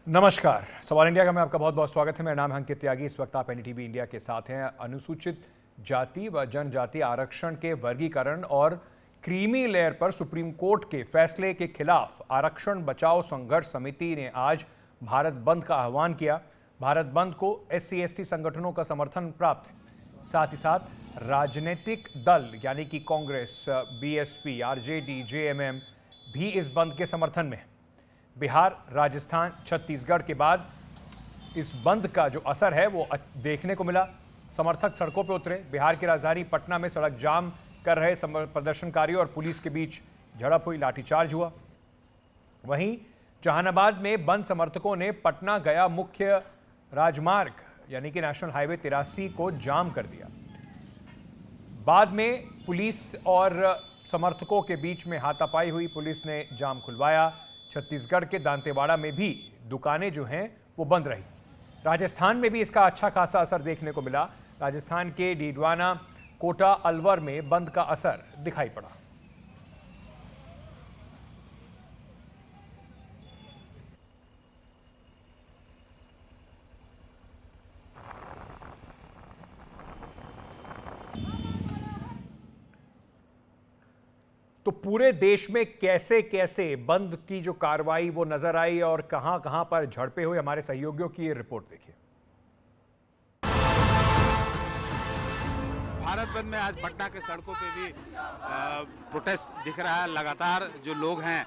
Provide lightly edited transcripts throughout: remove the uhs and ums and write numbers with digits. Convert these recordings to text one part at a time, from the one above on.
नमस्कार। सवाल इंडिया का मैं आपका बहुत बहुत स्वागत है। मेरा नाम है अंकित त्यागी। इस वक्त आप एनडीटीवी इंडिया के साथ हैं। अनुसूचित जाति व जनजाति आरक्षण के वर्गीकरण और क्रीमी लेयर पर सुप्रीम कोर्ट के फैसले के खिलाफ आरक्षण बचाओ संघर्ष समिति ने आज भारत बंद का आह्वान किया। भारत बंद को SC/ST संगठनों का समर्थन प्राप्त है। साथ ही साथ राजनीतिक दल यानी कि कांग्रेस, BSP, RJD, JMM भी इस बंद के समर्थन में है। बिहार, राजस्थान, छत्तीसगढ़ के बाद इस बंद का जो असर है वो देखने को मिला। समर्थक सड़कों पर उतरे। बिहार की राजधानी पटना में सड़क जाम कर रहे प्रदर्शनकारियों और पुलिस के बीच झड़प हुई, लाठीचार्ज हुआ। वहीं जहानाबाद में बंद समर्थकों ने पटना गया मुख्य राजमार्ग यानी कि नेशनल हाईवे 83 को जाम कर दिया। बाद में पुलिस और समर्थकों के बीच में हाथापाई हुई, पुलिस ने जाम खुलवाया। छत्तीसगढ़ के दांतेवाड़ा में भी दुकानें जो हैं वो बंद रही। राजस्थान में भी इसका अच्छा खासा असर देखने को मिला। राजस्थान के डीडवाना, कोटा, अलवर में बंद का असर दिखाई पड़ा। तो पूरे देश में कैसे कैसे बंद की जो कार्रवाई वो नजर आई और कहां कहां पर झड़पें हुई, हमारे सहयोगियों की ये रिपोर्ट देखिए। भारत बंद में आज पटना के सड़कों पे भी प्रोटेस्ट दिख रहा है। लगातार जो लोग हैं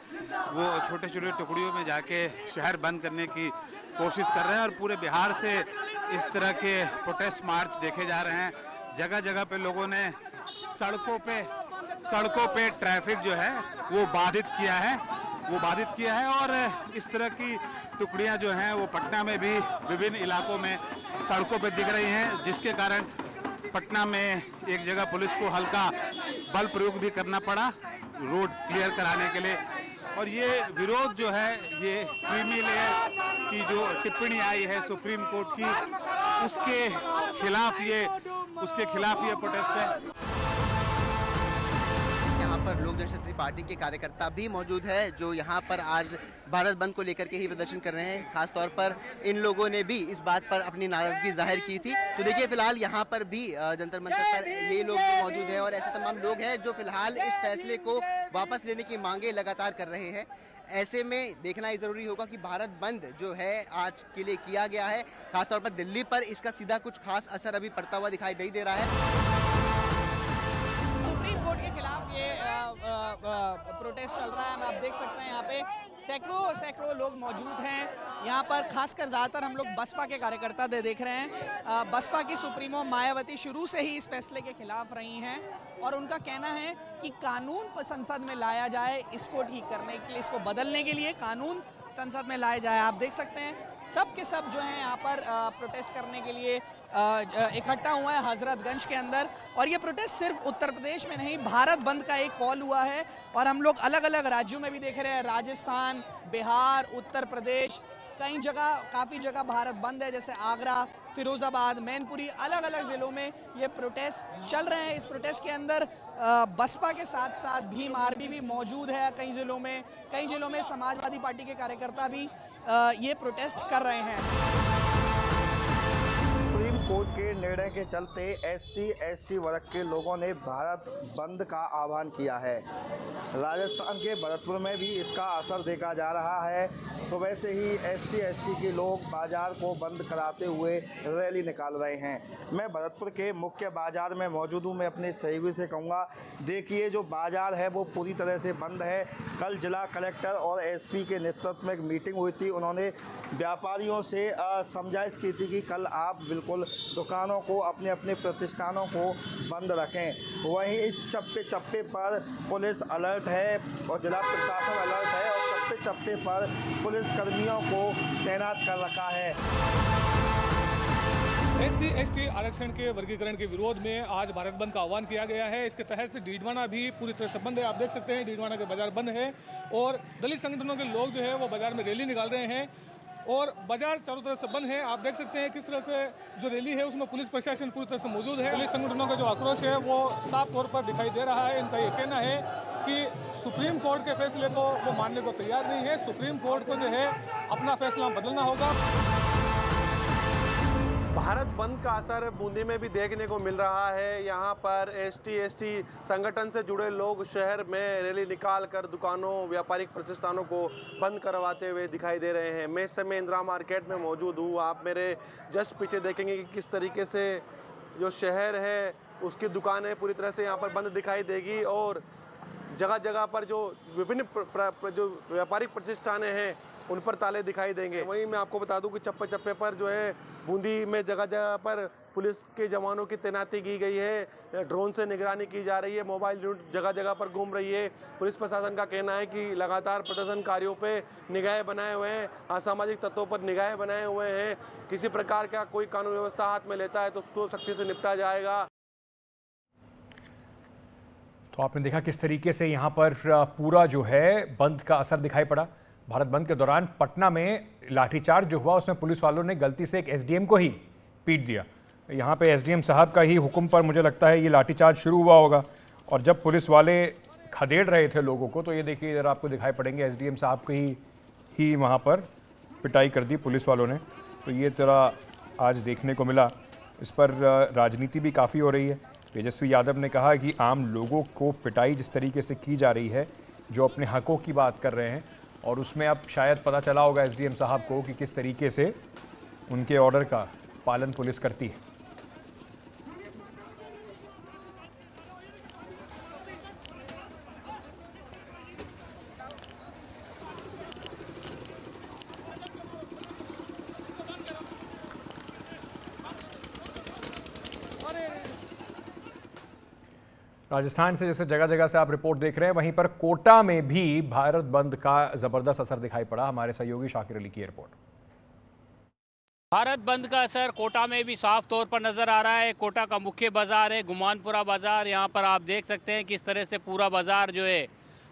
वो छोटे छोटे टुकड़ियों में जाके शहर बंद करने की कोशिश कर रहे हैं और पूरे बिहार से इस तरह के प्रोटेस्ट मार्च देखे जा रहे हैं। जगह जगह पे लोगों ने सड़कों पे ट्रैफिक जो है वो बाधित किया है और इस तरह की टुकड़ियां जो हैं वो पटना में भी विभिन्न इलाकों में सड़कों पे दिख रही हैं, जिसके कारण पटना में एक जगह पुलिस को हल्का बल प्रयोग भी करना पड़ा रोड क्लियर कराने के लिए। और ये विरोध जो है, ये क्रीमी लेयर की जो टिप्पणी आई है सुप्रीम कोर्ट की, उसके खिलाफ ये प्रोटेस्ट है। यहाँ पर लोक जनशक्ति पार्टी के कार्यकर्ता भी मौजूद है जो यहाँ पर आज भारत बंद को लेकर के ही प्रदर्शन कर रहे हैं। खास तौर पर इन लोगों ने भी इस बात पर अपनी नाराजगी जाहिर की थी। तो देखिए फिलहाल यहाँ पर भी जंतर मंतर पर ये लोग भी मौजूद हैं और ऐसे तमाम लोग हैं जो फिलहाल इस फैसले को वापस लेने की मांगे लगातार कर रहे हैं। ऐसे में देखना ही जरूरी होगा कि भारत बंद जो है आज के लिए किया गया है। खासतौर पर दिल्ली पर इसका सीधा कुछ खास असर अभी पड़ता हुआ दिखाई नहीं दे रहा है। सुप्रीम कोर्ट के खिलाफ ये प्रोटेस्ट चल रहा है। आप देख सकते हैं यहाँ पे सैकड़ों लोग मौजूद हैं। यहाँ पर खासकर ज़्यादातर हम लोग बसपा के कार्यकर्ता देख रहे हैं। बसपा की सुप्रीमो मायावती शुरू से ही इस फैसले के खिलाफ रही हैं और उनका कहना है कि कानून संसद में लाया जाए, इसको ठीक करने के लिए, इसको बदलने के लिए कानून संसद में लाया जाए। आप देख सकते हैं सब के सब जो हैं यहाँ पर प्रोटेस्ट करने के लिए इकट्ठा हुआ है हजरतगंज के अंदर। और ये प्रोटेस्ट सिर्फ उत्तर प्रदेश में नहीं, भारत बंद का एक कॉल हुआ है और हम लोग अलग अलग राज्यों में भी देख रहे हैं। राजस्थान, बिहार, उत्तर प्रदेश, कई जगह, काफ़ी जगह भारत बंद है, जैसे आगरा, फिरोजाबाद, मैनपुरी, अलग अलग ज़िलों में ये प्रोटेस्ट चल रहे हैं। इस प्रोटेस्ट के अंदर बसपा के साथ साथ भीम आर्मी भी मौजूद है। कई ज़िलों में समाजवादी पार्टी के कार्यकर्ता भी ये प्रोटेस्ट कर रहे हैं। सुप्रीम कोर्ट के निर्णय के चलते SC/ST वर्ग के लोगों ने भारत बंद का आह्वान किया है। राजस्थान के भरतपुर में भी इसका असर देखा जा रहा है। सुबह से ही SC/ST के लोग बाजार को बंद कराते हुए रैली निकाल रहे हैं। मैं भरतपुर के मुख्य बाजार में मौजूद हूँ। मैं अपने सहयोगी से कहूँगा, देखिए जो बाजार है वो पूरी तरह से बंद है। कल जिला कलेक्टर और SP के नेतृत्व में एक मीटिंग हुई थी। उन्होंने व्यापारियों से समझाइश की थी कि कल आप बिल्कुल दुकानों को, अपने अपने प्रतिष्ठानों को बंद रखें। वहीं चप्पे चप्पे पर पुलिस अलर्ट है और जिला प्रशासन अलर्ट है और चप्पे चप्पे पर पुलिस कर्मियों को तैनात कर रखा है। SC/ST आरक्षण के वर्गीकरण के विरोध में आज भारत बंद का आह्वान किया गया है। इसके तहत डीडवाना भी पूरी तरह से बंद है। आप देख सकते हैं डीडवाना के बाजार बंद है और दलित संगठनों के लोग जो है वो बाजार में रैली निकाल रहे हैं और बाजार चारों तरफ से बंद है। आप देख सकते हैं किस तरह से जो रैली है उसमें पुलिस प्रशासन पूरी तरह से मौजूद है। पुलिस संगठनों का जो आक्रोश है वो साफ तौर पर दिखाई दे रहा है। इनका ये कहना है कि सुप्रीम कोर्ट के फैसले को वो मानने को तैयार नहीं है। सुप्रीम कोर्ट को जो है अपना फैसला बदलना होगा। भारत बंद का असर बूंदी में भी देखने को मिल रहा है। यहाँ पर एसटी संगठन से जुड़े लोग शहर में रैली निकाल कर दुकानों, व्यापारिक प्रतिष्ठानों को बंद करवाते हुए दिखाई दे रहे हैं। मैं इस समय इंदिरा मार्केट में मौजूद हूँ। आप मेरे जस्ट पीछे देखेंगे कि किस तरीके से जो शहर है उसकी दुकानें पूरी तरह से यहाँ पर बंद दिखाई देगी और जगह जगह पर जो विभिन्न जो व्यापारिक प्रतिष्ठानें हैं उन पर ताले दिखाई देंगे। वहीं मैं आपको बता दूं कि चप्पे चप्पे पर जो है बूंदी में जगह जगह पर पुलिस के जवानों की तैनाती की गई है। ड्रोन से निगरानी की जा रही है। मोबाइल यूनिट जगह जगह पर घूम रही है। पुलिस प्रशासन का कहना है कि लगातार प्रदर्शनकारियों पे निगाहें बनाए हुए हैं, असामाजिक तत्वों पर निगाहें बनाए हुए हैं। किसी प्रकार का कोई कानून व्यवस्था हाथ में लेता है तो उसको सख्ती से निपटा जाएगा। तो आपने देखा किस तरीके से यहाँ पर पूरा जो है बंद का असर दिखाई पड़ा। भारत बंद के दौरान पटना में लाठीचार्ज जो हुआ उसमें पुलिस वालों ने गलती से एक एसडीएम को ही पीट दिया। यहाँ पे एसडीएम साहब का ही हुक्म पर मुझे लगता है ये लाठीचार्ज शुरू हुआ होगा और जब पुलिस वाले खदेड़ रहे थे लोगों को तो ये देखिए इधर आपको दिखाई पड़ेंगे एसडीएम साहब की ही वहाँ पर पिटाई कर दी पुलिस वालों ने। तो ये तरह आज देखने को मिला। इस पर राजनीति भी काफ़ी हो रही है। तेजस्वी यादव ने कहा कि आम लोगों को पिटाई जिस तरीके से की जा रही है, जो अपने हकों की बात कर रहे हैं और उसमें अब शायद पता चला होगा एसडीएम साहब को कि किस तरीके से उनके ऑर्डर का पालन पुलिस करती है। राजस्थान से जैसे जगह जगह से आप रिपोर्ट देख रहे हैं, वहीं पर कोटा में भी भारत बंद का जबरदस्त असर दिखाई पड़ा। हमारे सहयोगी शाकिर अली की रिपोर्ट। भारत बंद का असर कोटा में भी साफ तौर पर नजर आ रहा है। कोटा का मुख्य बाजार है गुमानपुरा बाजार। यहाँ पर आप देख सकते हैं किस तरह से पूरा बाजार जो है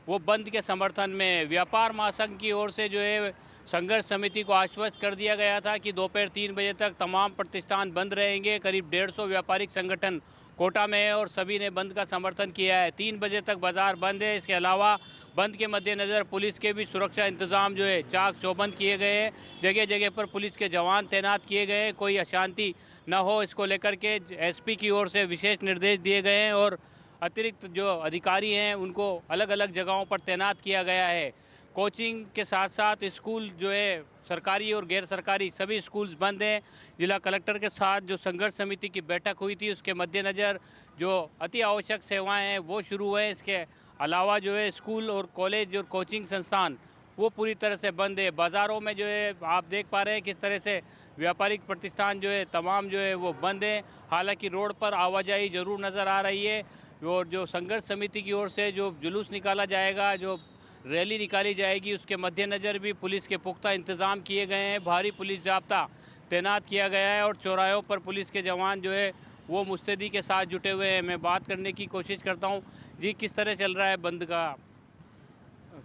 वो बंद के समर्थन में। व्यापार महासंघ की ओर से जो है संघर्ष समिति को आश्वस्त कर दिया गया था कि दोपहर 3 बजे तक तमाम प्रतिष्ठान बंद रहेंगे। करीब 150 व्यापारिक संगठन कोटा में है और सभी ने बंद का समर्थन किया है। 3 बजे तक बाजार बंद है। इसके अलावा बंद के मद्देनज़र पुलिस के भी सुरक्षा इंतजाम जो है चाक चौबंद किए गए हैं। जगह जगह पर पुलिस के जवान तैनात किए गए हैं, कोई अशांति न हो इसको लेकर के एसपी की ओर से विशेष निर्देश दिए गए हैं और अतिरिक्त जो अधिकारी हैं उनको अलग अलग जगहों पर तैनात किया गया है। कोचिंग के साथ साथ स्कूल जो है सरकारी और गैर सरकारी सभी स्कूल्स बंद हैं। जिला कलेक्टर के साथ जो संघर्ष समिति की बैठक हुई थी उसके मद्देनज़र जो अति आवश्यक सेवाएं हैं वो शुरू हैं। इसके अलावा जो है स्कूल और कॉलेज और कोचिंग संस्थान वो पूरी तरह से बंद है। बाज़ारों में जो है आप देख पा रहे हैं किस तरह से व्यापारिक प्रतिष्ठान जो है तमाम जो है वो बंद हैं। हालांकि रोड पर आवाजाही ज़रूर नज़र आ रही है और जो संघर्ष समिति की ओर से जो जुलूस निकाला जाएगा, जो रैली निकाली जाएगी, उसके मद्देनज़र भी पुलिस के पुख्ता इंतज़ाम किए गए हैं। भारी पुलिस जाब्ता तैनात किया गया है और चौराहों पर पुलिस के जवान जो है वो मुस्तैदी के साथ जुटे हुए हैं। मैं बात करने की कोशिश करता हूं। जी, किस तरह चल रहा है बंद का?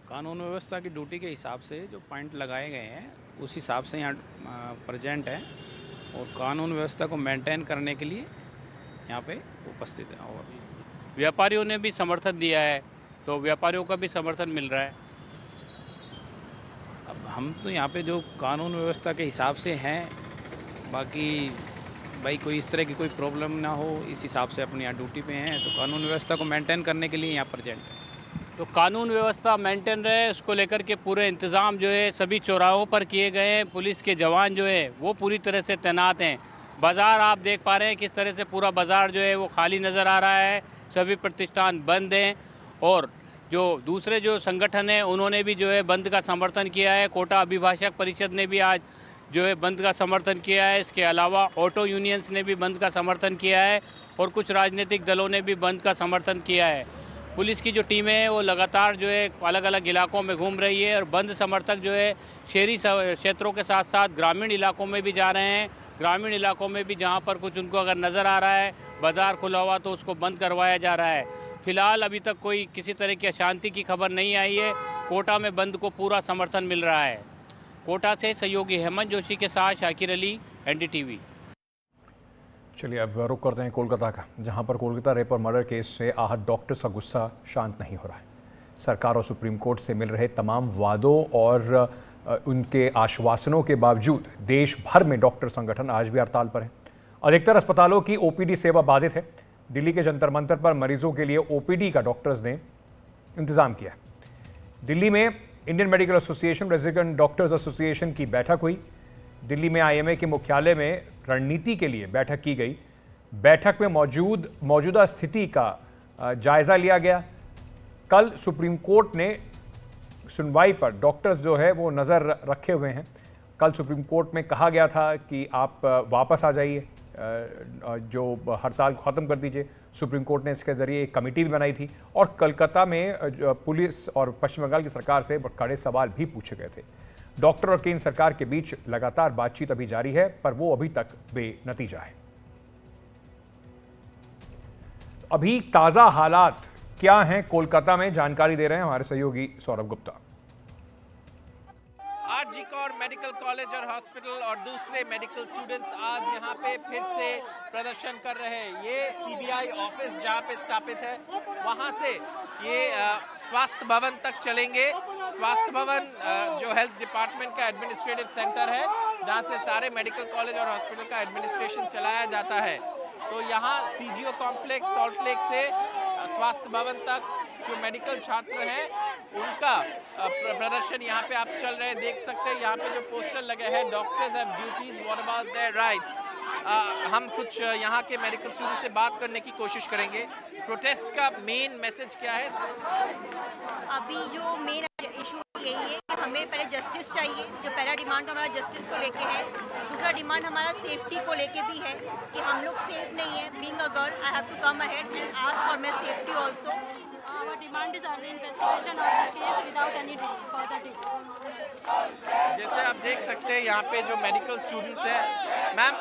कानून व्यवस्था की ड्यूटी के हिसाब से जो पॉइंट लगाए गए हैं उस हिसाब से यहाँ प्रेजेंट है और कानून व्यवस्था को मेंटेन करने के लिए यहाँ पे उपस्थित है। और व्यापारियों ने भी समर्थन दिया है तो व्यापारियों का भी समर्थन मिल रहा है। अब हम तो यहाँ पे जो कानून व्यवस्था के हिसाब से हैं, बाकी भाई कोई इस तरह की कोई प्रॉब्लम ना हो इस हिसाब से अपनी यहाँ ड्यूटी पे हैं, तो कानून व्यवस्था को मेंटेन करने के लिए यहाँ प्रेजेंट है। तो कानून व्यवस्था मेंटेन रहे उसको लेकर के पूरे इंतज़ाम जो है सभी चौराहों पर किए गए हैं। पुलिस के जवान जो है वो पूरी तरह से तैनात हैं। बाज़ार आप देख पा रहे हैं किस तरह से पूरा बाज़ार जो है वो खाली नज़र आ रहा है। सभी प्रतिष्ठान बंद हैं और जो दूसरे जो संगठन हैं उन्होंने भी जो है बंद का समर्थन किया है। कोटा अभिभाषक परिषद ने भी आज जो है बंद का समर्थन किया है। इसके अलावा ऑटो यूनियंस ने भी बंद का समर्थन किया है और कुछ राजनीतिक दलों ने भी बंद का समर्थन किया है। पुलिस की जो टीमें हैं वो लगातार जो है अलग अलग इलाकों में घूम रही है और बंद समर्थक जो है शहरी क्षेत्रों के साथ साथ ग्रामीण इलाकों में भी जा रहे हैं। ग्रामीण इलाकों में भी जहाँ पर कुछ उनको अगर नज़र आ रहा है बाज़ार खुला हुआ तो उसको बंद करवाया जा रहा है। फिलहाल अभी तक कोई किसी तरह की अशांति की खबर नहीं आई है। कोटा में बंद को पूरा समर्थन मिल रहा है। कोटा से सहयोगी हेमंत जोशी के साथ शाकिर अली, NDTV। चलिए अब रुक करते हैं कोलकाता का, जहां पर कोलकाता रेप और मर्डर केस से आहत डॉक्टर्स का गुस्सा शांत नहीं हो रहा है। सरकार और सुप्रीम कोर्ट से मिल रहे तमाम वादों और उनके आश्वासनों के बावजूद देश भर में डॉक्टर संगठन आज भी हड़ताल पर है। अधिकतर अस्पतालों की OPD सेवा बाधित है। दिल्ली के जंतर मंतर पर मरीजों के लिए OPD का डॉक्टर्स ने इंतजाम किया। दिल्ली में Indian medical association, resident doctors association की बैठक हुई। दिल्ली में IMA के मुख्यालय में रणनीति के लिए बैठक की गई। बैठक में मौजूदा स्थिति का जायजा लिया गया। कल सुप्रीम कोर्ट ने सुनवाई पर डॉक्टर्स जो है वो नज़र रखे हुए हैं। कल सुप्रीम कोर्ट में कहा गया था कि आप वापस आ जाइए, जो हड़ताल को ख़त्म कर दीजिए। सुप्रीम कोर्ट ने इसके ज़रिए एक कमेटी भी बनाई थी और कोलकाता में पुलिस और पश्चिम बंगाल की सरकार से कड़े सवाल भी पूछे गए थे। डॉक्टर और केंद्र सरकार के बीच लगातार बातचीत अभी जारी है, पर वो अभी तक बेनतीजा है। अभी ताज़ा हालात क्या हैं कोलकाता में, जानकारी दे रहे हैं हमारे सहयोगी Saurabh Gupta. RG Kar medical college और हॉस्पिटल और दूसरे मेडिकल स्टूडेंट्स आज यहाँ पे फिर से प्रदर्शन कर रहे हैं। ये CBI ऑफिस जहाँ पे स्थापित है, वहाँ से ये स्वास्थ्य भवन तक चलेंगे। स्वास्थ्य भवन जो हेल्थ डिपार्टमेंट का एडमिनिस्ट्रेटिव सेंटर है, जहाँ से सारे मेडिकल कॉलेज और हॉस्पिटल का एडमिनिस्ट्रेशन चलाया जाता है। तो यहाँ CGO कॉम्प्लेक्स सॉल्ट लेक से स्वास्थ्य भवन तक जो मेडिकल छात्र हैं उनका प्रदर्शन यहाँ पे आप चल रहे हैं, देख सकते हैं। यहाँ पे जो पोस्टर लगे हैं, doctors have duties, what about their rights. हम कुछ यहाँ के मेडिकल स्टूडेंट से बात करने की कोशिश करेंगे। प्रोटेस्ट का मेन मैसेज क्या है? अभी जो मेन इशू यही है कि हमें पहले जस्टिस चाहिए। जो पहला डिमांड हमारा जस्टिस को लेके है। दूसरा डिमांड हमारा सेफ्टी को लेके भी है कि हम लोग सेफ नहीं है। Being a girl I have to come ahead and ask for my safety also. Our demand is early investigation of the case without any further delay. जैसे आप देख सकते हैं यहाँ पे जो मेडिकल स्टूडेंट्स हैं, ma'am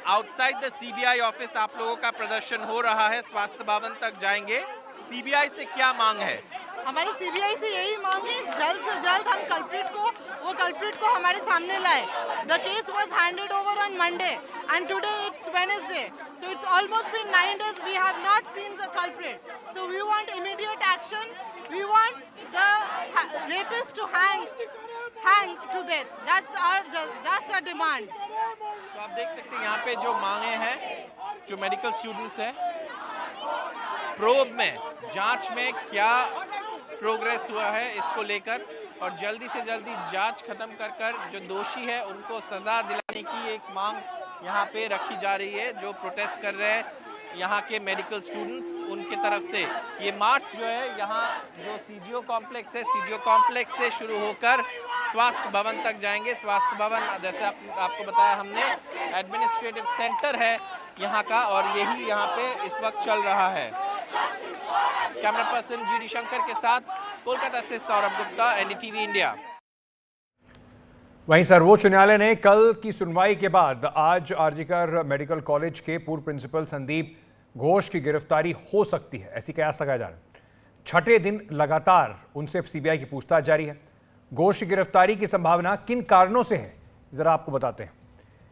outside the CBI office आप लोगों का प्रदर्शन हो रहा है, स्वास्थ्य भवन तक जाएंगे। CBI से क्या मांग है? हमारी CBI से यही मांग है, जल्द से जल्द हम कल्प्रिट को हमारे सामने लाए। The case was handed over on Monday and today it's Wednesday, so it's almost been 9 days we have not seen the culprit. So we want immediate action. We want the rapist to hang to death. That's our demand. तो आप देख सकते हैं यहाँ पे जो मांगे हैं, जो मेडिकल स्टूडेंट्स हैं, प्रोब में, जांच में क्या प्रोग्रेस हुआ है इसको लेकर, और जल्दी से जल्दी जांच खत्म कर जो दोषी है उनको सजा दिलाने की एक मांग यहाँ पे रखी जा रही है। जो प्रोटेस्ट कर रहे हैं यहाँ के मेडिकल स्टूडेंट्स, उनके तरफ से ये मार्च जो है, यहाँ जो CGO कॉम्प्लेक्स है, CGO कॉम्प्लेक्स से शुरू होकर स्वास्थ्य भवन तक जाएंगे। स्वास्थ्य भवन जैसे आपको बताया हमने, एडमिनिस्ट्रेटिव सेंटर है यहाँ का, और यही यहाँ पे इस वक्त चल रहा है। कैमरा पर्सन GD शंकर के साथ कोलकाता से सौरभ गुप्ता, NDTV इंडिया। वहीं सर्वोच्च न्यायालय ने कल की सुनवाई के बाद आज RG कर मेडिकल कॉलेज के पूर्व प्रिंसिपल संदीप घोष की गिरफ्तारी हो सकती है, ऐसी कयास लगाया जा रहा है। छठे दिन लगातार उनसे CBI की पूछताछ जारी है। घोष की गिरफ्तारी की संभावना किन कारणों से है, जरा आपको बताते हैं।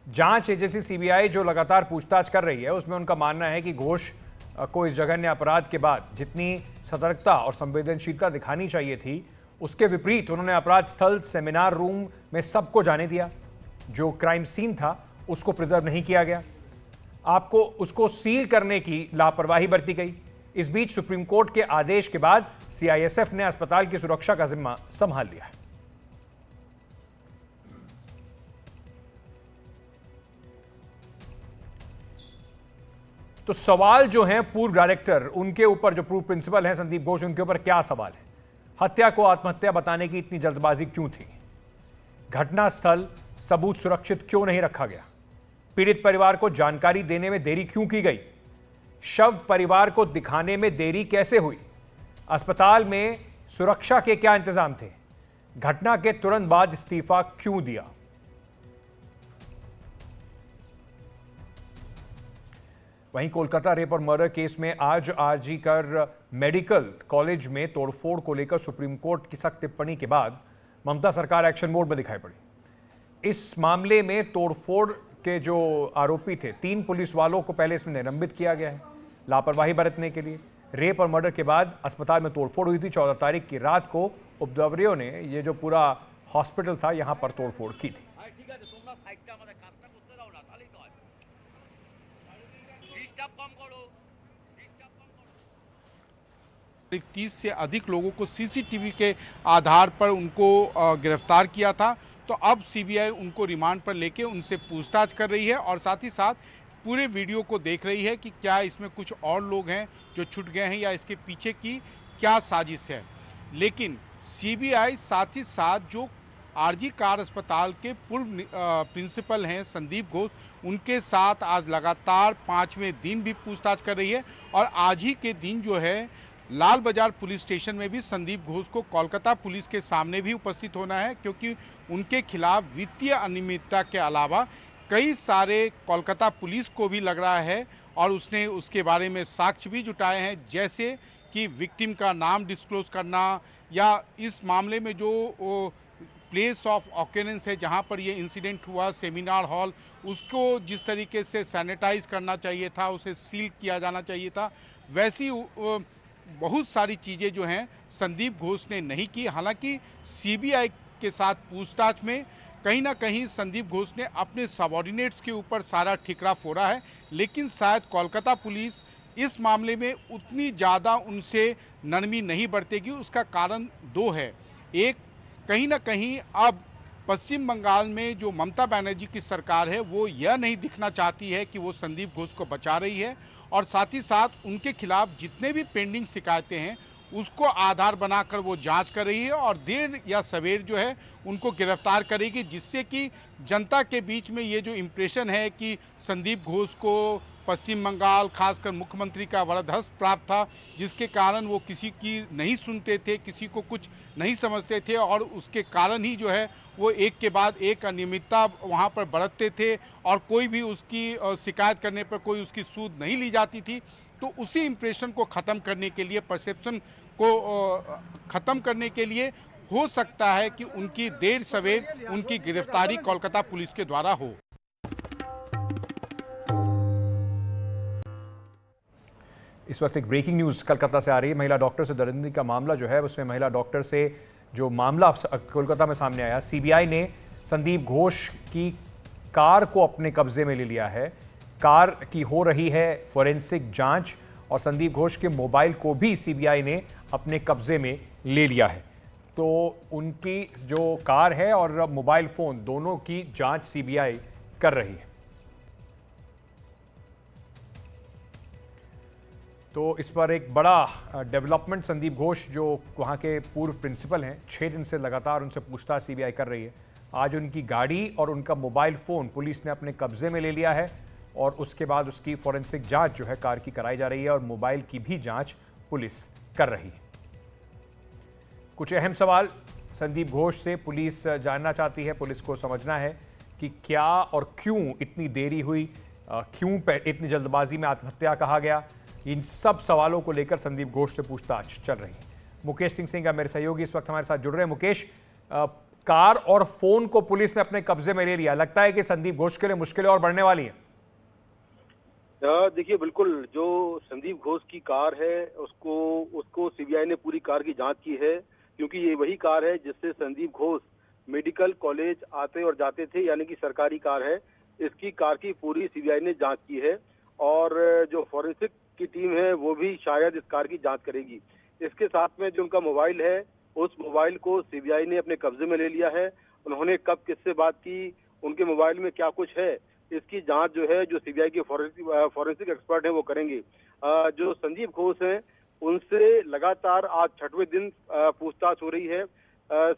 जांच एजेंसी CBI जो लगातार पूछताछ कर रही है, उसमें उनका मानना है कि घोष को इस जघन्य अपराध के बाद जितनी सतर्कता और संवेदनशीलता दिखानी चाहिए थी, उसके विपरीत उन्होंने अपराध स्थल, सेमिनार रूम में सबको जाने दिया। जो क्राइम सीन था उसको प्रिजर्व नहीं किया गया, उसको सील करने की लापरवाही बरती गई। इस बीच सुप्रीम कोर्ट के आदेश के बाद CISF ने अस्पताल की सुरक्षा का जिम्मा संभाल लिया है। तो सवाल जो हैं पूर्व डायरेक्टर, उनके ऊपर, जो पूर्व प्रिंसिपल हैं संदीप घोष, उनके ऊपर क्या सवाल है? हत्या को आत्महत्या बताने की इतनी जल्दबाजी क्यों थी? घटना स्थल सबूत सुरक्षित क्यों नहीं रखा गया? पीड़ित परिवार को जानकारी देने में देरी क्यों की गई? शव परिवार को दिखाने में देरी कैसे हुई? अस्पताल में सुरक्षा के क्या इंतजाम थे? घटना के तुरंत बाद इस्तीफा क्यों दिया? वहीं कोलकाता रेप और मर्डर केस में आज RG कर मेडिकल कॉलेज में तोड़फोड़ को लेकर सुप्रीम कोर्ट की सख्त टिप्पणी के बाद ममता सरकार एक्शन मोड में दिखाई पड़ी। इस मामले में तोड़फोड़ के जो आरोपी थे 3 पुलिस वालों को पहले इसमें निलंबित किया गया है लापरवाही बरतने के लिए। रेप और मर्डर के बाद अस्पताल में तोड़फोड़ हुई थी। 14 तारीख की रात को उपद्रवियों ने ये जो पूरा हॉस्पिटल था यहाँ पर तोड़फोड़ की थी। 30 से अधिक लोगों को सीसीटीवी के आधार पर उनको गिरफ्तार किया था। तो अब सीबीआई उनको रिमांड पर लेके उनसे पूछताछ कर रही है और साथ ही साथ पूरे वीडियो को देख रही है कि क्या इसमें कुछ और लोग हैं जो छूट गए हैं या इसके पीछे की क्या साजिश है। लेकिन सीबीआई साथ ही साथ जो आरजी कार अस्पताल के पूर्व प्रिंसिपल हैं संदीप घोष, उनके साथ आज लगातार 5वें दिन भी पूछताछ कर रही है। और आज ही के दिन जो है लाल बाजार पुलिस स्टेशन में भी संदीप घोष को कोलकाता पुलिस के सामने भी उपस्थित होना है, क्योंकि उनके खिलाफ वित्तीय अनियमितता के अलावा कई सारे कोलकाता पुलिस को भी लग रहा है और उसने उसके बारे में साक्ष्य भी जुटाए हैं, जैसे कि विक्टिम का नाम डिस्क्लोज करना या इस मामले में जो प्लेस ऑफ ऑकरेंस है जहां पर ये इंसिडेंट हुआ सेमिनार हॉल, उसको जिस तरीके से सैनिटाइज करना चाहिए था, उसे सील किया जाना चाहिए था, वैसी बहुत सारी चीज़ें जो हैं संदीप घोष ने नहीं की। हालांकि सीबीआई के साथ पूछताछ में कहीं ना कहीं संदीप घोष ने अपने सबऑर्डिनेट्स के ऊपर सारा ठिकरा फोड़ा है, लेकिन शायद कोलकाता पुलिस इस मामले में उतनी ज़्यादा उनसे नरमी नहीं बरतेगी। उसका कारण 2 है। एक, कहीं ना कहीं अब पश्चिम बंगाल में जो ममता बनर्जी की सरकार है वो यह नहीं दिखना चाहती है कि वो संदीप घोष को बचा रही है, और साथ ही साथ उनके खिलाफ जितने भी पेंडिंग शिकायतें हैं उसको आधार बनाकर वो जांच कर रही है और देर या सवेर जो है उनको गिरफ्तार करेगी, जिससे कि जनता के बीच में ये जो इम्प्रेशन है कि संदीप घोष को पश्चिम बंगाल खासकर मुख्यमंत्री का वरदहस्त प्राप्त था, जिसके कारण वो किसी की नहीं सुनते थे, किसी को कुछ नहीं समझते थे और उसके कारण ही जो है वो एक के बाद एक अनियमितता वहाँ पर बरतते थे और कोई भी उसकी शिकायत करने पर कोई उसकी सूद नहीं ली जाती थी। तो उसी इम्प्रेशन को ख़त्म करने के लिए, परसेप्शन को ख़त्म करने के लिए हो सकता है कि उनकी देर सवेर उनकी गिरफ्तारी कोलकाता पुलिस के द्वारा हो। इस वक्त एक ब्रेकिंग न्यूज़ कलकत्ता से आ रही है। महिला डॉक्टर से दरिंदगी का मामला जो है उसमें महिला डॉक्टर से जो मामला कोलकाता में सामने आया, सीबीआई ने संदीप घोष की कार को अपने कब्जे में ले लिया है। कार की हो रही है फॉरेंसिक जांच और संदीप घोष के मोबाइल को भी सीबीआई ने अपने कब्जे में ले लिया है। तो उनकी जो कार है और मोबाइल फ़ोन दोनों की जांच सीबीआई कर रही है। तो इस पर एक बड़ा डेवलपमेंट, संदीप घोष जो वहाँ के पूर्व प्रिंसिपल हैं, 6 दिन से लगातार उनसे पूछताछ सीबीआई कर रही है। आज उनकी गाड़ी और उनका मोबाइल फ़ोन पुलिस ने अपने कब्जे में ले लिया है और उसके बाद उसकी फॉरेंसिक जांच जो है कार की कराई जा रही है और मोबाइल की भी जांच पुलिस कर रही है। कुछ अहम सवाल संदीप घोष से पुलिस जानना चाहती है। पुलिस को समझना है कि क्या और क्यों इतनी देरी हुई, क्यों इतनी जल्दबाजी में आत्महत्या कहा गया। इन सब सवालों को लेकर संदीप घोष से पूछताछ चल रही है। मुकेश सिंह का मेरे सहयोगी इस वक्त हमारे साथ जुड़ रहे हैं। मुकेश, कार और फोन को पुलिस ने अपने कब्जे में ले लिया, लगता है कि संदीप घोष के लिए मुश्किलें और बढ़ने वाली हैं। देखिए, बिल्कुल जो संदीप घोष की कार है उसको सीबीआई ने पूरी कार की जांच की है, क्योंकि ये वही कार है जिससे संदीप घोष मेडिकल कॉलेज आते और जाते थे, यानी कि सरकारी कार है। इसकी कार की पूरी सीबीआई ने जांच की है और जो फॉरेंसिक की टीम है वो भी शायद इस कार की जांच करेगी। इसके साथ में जो उनका मोबाइल है, उस मोबाइल को सीबीआई ने अपने कब्जे में ले लिया है। उन्होंने कब किससे बात की, उनके मोबाइल में क्या कुछ है, इसकी जांच जो है जो सीबीआई के फॉरेंसिक एक्सपर्ट हैं वो करेंगे। जो संदीप घोष हैं उनसे लगातार आज 6वें दिन पूछताछ हो रही है।